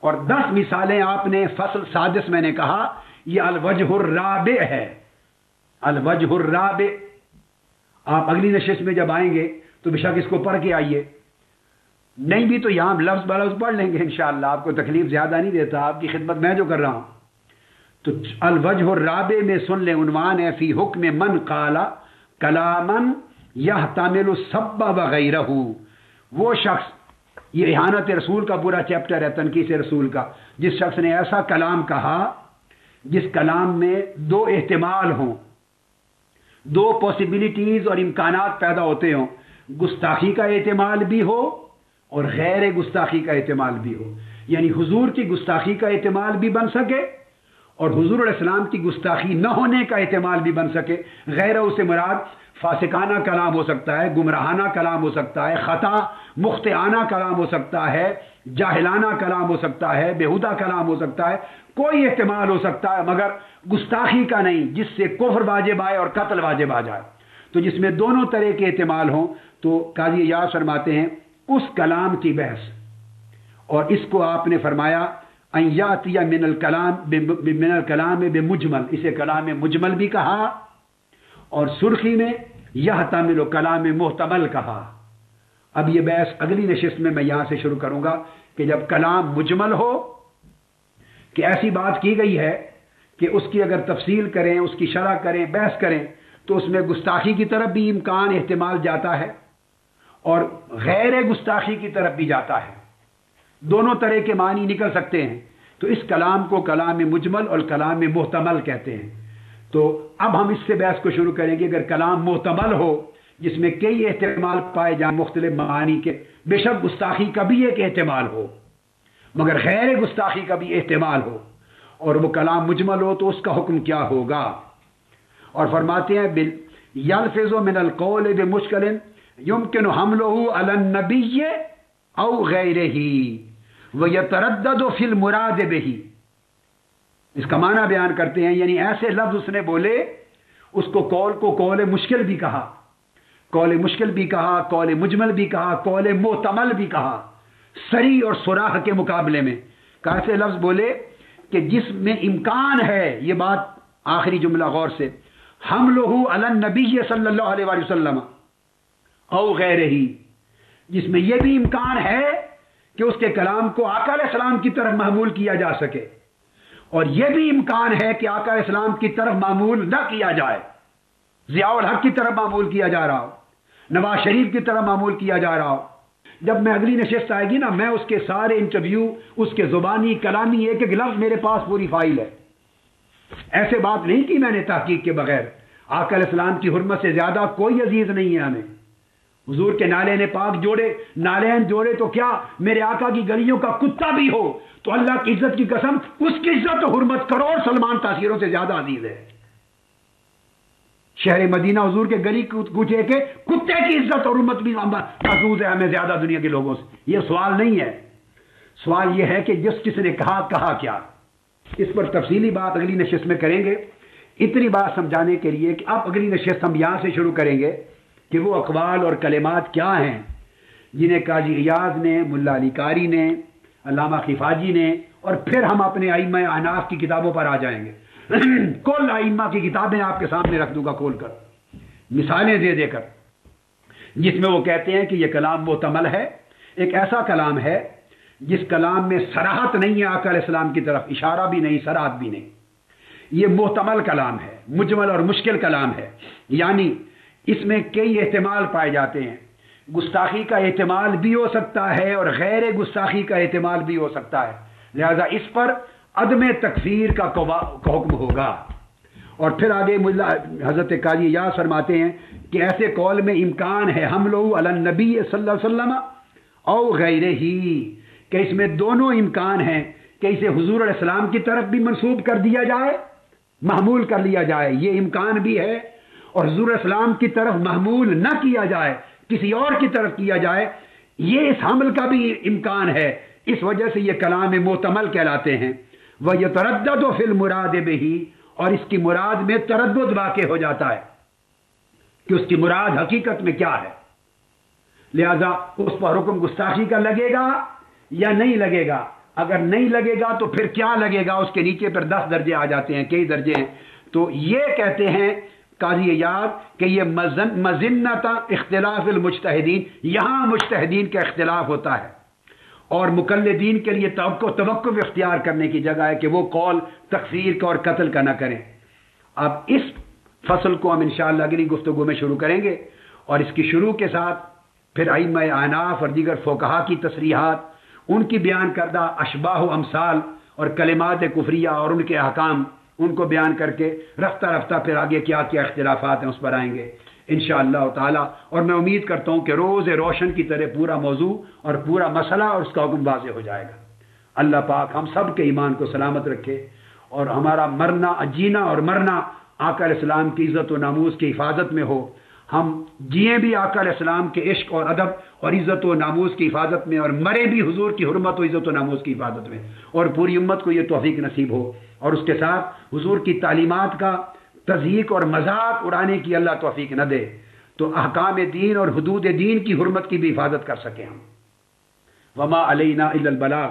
اور 10 مثالیں آپ نے فصل سادس میں نے کہا یہ الوجہ الرابع ہے، الوجہ الرابع۔ آپ اگلی نشست میں جب آئیں گے تو بے شک اس کو پڑھ کے آئیے، نہیں بھی تو یہاں لفظ بلفظ پڑھ لیں گے انشاءاللہ، آپ کو تکلیف زیادہ نہیں دیتا، آپ کی خدمت میں جو کر رہا ہوں۔ تو الوجہ الرابع میں سن لیں، عنوان ہے فی حکم من قال کلاما یحتمل السب وغیرہ، وہ شخص، یہ احانت رسول کا پورا چیپٹر ہے، تنقیص رسول کا، جس شخص نے ایسا کلام کہا جس کلام میں 2 احتمال ہوں، 2 پاسبلٹیز اور امکانات پیدا ہوتے ہوں، گستاخی کا احتمال بھی ہو اور غیر گستاخی کا احتمال بھی ہو، یعنی حضور کی گستاخی کا احتمال بھی بن سکے اور حضور علیہ السلام کی گستاخی نہ ہونے کا احتمال بھی بن سکے۔ غیر اسے مراد فاسقانہ کلام ہو سکتا ہے، گمراہانہ کلام ہو سکتا ہے، خطا مخطئانہ کلام ہو سکتا ہے، جاہلانہ کلام ہو سکتا ہے، بےہودہ کلام ہو سکتا ہے، کوئی احتمال ہو سکتا ہے مگر گستاخی کا نہیں، جس سے کفر واجب آئے اور قتل واجب آ جائے۔ تو جس میں دونوں طرح کے احتمال ہوں تو قاضی ایاز فرماتے ہیں اس کلام کی بحث، اور اس کو آپ نے فرمایا ان یاتی من الکلام بمجمل، اسے کلام مجمل بھی کہا، اور سرخی میں یحتمل کلام محتمل کہا۔ اب یہ بحث اگلی نشست میں یہاں سے شروع کروں گا کہ جب کلام مجمل ہو کہ ایسی بات کی گئی ہے کہ اس کی اگر تفصیل کریں، اس کی شرح کریں، بحث کریں تو اس میں گستاخی کی طرف بھی امکان احتمال جاتا ہے اور غیر گستاخی کی طرف بھی جاتا ہے، دونوں طرح کے معنی نکل سکتے ہیں۔ تو اس کلام کو کلام مجمل اور کلام محتمل کہتے ہیں۔ تو اب ہم اس سے بحث کو شروع کریں گے، اگر کلام محتمل ہو جس میں کئی احتمال پائے جائیں مختلف معانی کے، بے شک گستاخی کا بھی ایک احتمال ہو مگر غیر گستاخی کا بھی احتمال ہو، اور وہ کلام مجمل ہو تو اس کا حکم کیا ہوگا۔ اور فرماتے ہیں یلفظ من القول بمشکل یمکن حملہ علی النبی او غیرہ ویتردد فی المراد بہ، اس کا معنی بیان کرتے ہیں، یعنی ایسے لفظ اس نے بولے، اس کو قول مشکل بھی کہا، قول مشکل بھی کہا، قول مجمل بھی کہا، قول محتمل بھی کہا، صریح اور صراح کے مقابلے میں کیسے لفظ بولے کہ جس میں امکان ہے، یہ بات آخری جملہ غور سے، حملہ علی النبی صلی اللہ علیہ وآلہ وسلم او غیرہ، جس میں یہ بھی امکان ہے کہ اس کے کلام کو آقا علیہ السلام کی طرف محمول کیا جا سکے، اور یہ بھی امکان ہے کہ آقا علیہ السلام کی طرف معمول نہ کیا جائے، ضیاء الحق کی طرف معمول کیا جا رہا ہو، نواز شریف کی طرف معمول کیا جا رہا ہو۔ جب میں اگلی نشست آئے گی نا، میں اس کے سارے انٹرویو، اس کے زبانی کلامی ایک ایک لفظ میرے پاس پوری فائل ہے۔ ایسے بات نہیں کی میں نے تحقیق کے بغیر، آقا علیہ السلام کی حرمت سے زیادہ کوئی عزیز نہیں ہے ہمیں۔ حضور کے نالین پاک جوڑے، نالین جوڑے تو کیا، میرے آقا کی گلیوں کا کتا بھی ہو تو اللہ کی عزت کی قسم اس کی عزت و حرمت کروڑ سلمان تاثیروں سے زیادہ عزیز ہے۔ شہر مدینہ حضور کے گلی کوچے کے کتے کی عزت اور حرمت بھی محفوظ ہے ہمیں زیادہ دنیا کے لوگوں سے. یہ سوال نہیں ہے. سوال یہ ہے کہ جس کس نے کہا کیا. اس پر تفصیلی بات اگلی نشست میں کریں گے. اتنی بات سمجھانے کے لیے کہ اب اگلی نشست ہم یہاں سے شروع کریں گے کہ وہ اقوال اور کلمات کیا ہیں جنہیں قاضی ایاز نے، ملا علی قاری نے، علامہ خفاجی نے، اور پھر ہم اپنے ائمہ احناف کی کتابوں پر آ جائیں گے. کل ائمہ کی کتابیں آپ کے سامنے رکھ دوں گا کھول کر، مثالیں دے دے کر، جس میں وہ کہتے ہیں کہ یہ کلام محتمل ہے. ایک ایسا کلام ہے جس کلام میں صراحت نہیں ہے آقا علیہ السلام کی طرف، اشارہ بھی نہیں، صراحت بھی نہیں. یہ محتمل کلام ہے، مجمل اور مشکل کلام ہے. یعنی اس میں کئی احتمال پائے جاتے ہیں. گستاخی کا احتمال بھی ہو سکتا ہے اور غیر گستاخی کا احتمال بھی ہو سکتا ہے. لہذا اس پر عدم تکفیر کا حکم ہوگا. اور پھر آگے حضرت قاضی ایاز فرماتے ہیں کہ ایسے قول میں امکان ہے حملہ علی النبی صلی اللہ علیہ وسلم او غیرہ ہی، کہ اس میں دونوں امکان ہیں کہ اسے حضور علیہ السلام کی طرف بھی منسوب کر دیا جائے، محمول کر لیا جائے، یہ امکان بھی ہے. اور حضور علیہ السلام کی طرف محمول نہ کیا جائے، کسی اور کی طرف کیا جائے، یہ اس حمل کا بھی امکان ہے. اس وجہ سے یہ کلام محتمل کہلاتے ہیں. وَيَتَرَدَّدُ فِي الْمُرَادِ بِهِ، اور اس کی مراد میں تردد واقع ہو جاتا ہے کہ اس کی مراد حقیقت میں کیا ہے. لہذا اس پر حکم گستاخی کا لگے گا یا نہیں لگے گا. اگر نہیں لگے گا تو پھر کیا لگے گا؟ اس کے نیچے پر 10 درجے آ جاتے ہیں، کئی درجے ہیں. تو یہ کہتے ہیں قاضی ایاز کہ یہ مظنۃ اختلاف المجتہدین، یہاں مجتہدین کا اختلاف ہوتا ہے اور مقلدین کے لیے توقف اختیار کرنے کی جگہ ہے کہ وہ قول تکفیر کا اور قتل کا نہ کریں. اب اس فصل کو ہم انشاءاللہ اگلی گفتگو میں شروع کریں گے، اور اس کی شروع کے ساتھ پھر ائمہ احناف اور دیگر فقہا کی تصریحات، ان کی بیان کردہ اشباہ و امثال اور کلمات کفریہ اور ان کے احکام، ان کو بیان کر کے رفتہ رفتہ پھر آگے کیا کیا اختلافات ہیں اس پر آئیں گے انشاءاللہ تعالی. اور میں امید کرتا ہوں کہ روز روشن کی طرح پورا موضوع اور پورا مسئلہ اور اس کا حکم واضح ہو جائے گا. اللہ پاک ہم سب کے ایمان کو سلامت رکھے اور ہمارا مرنا، جینا اور مرنا آقا علیہ السلام کی عزت و ناموس کی حفاظت میں ہو. ہم جیے بھی آقا علیہ السلام کے عشق اور ادب اور عزت و ناموس کی حفاظت میں، اور مرے بھی حضور کی حرمت و عزت و ناموس کی حفاظت میں، اور پوری امت کو یہ توفیق نصیب ہو. اور اس کے ساتھ حضور کی تعلیمات کا تضحیک اور مذاق اڑانے کی اللہ توفیق نہ دے، تو احکام دین اور حدود دین کی حرمت کی بھی حفاظت کر سکیں ہم. وما علینا الا البلاغ.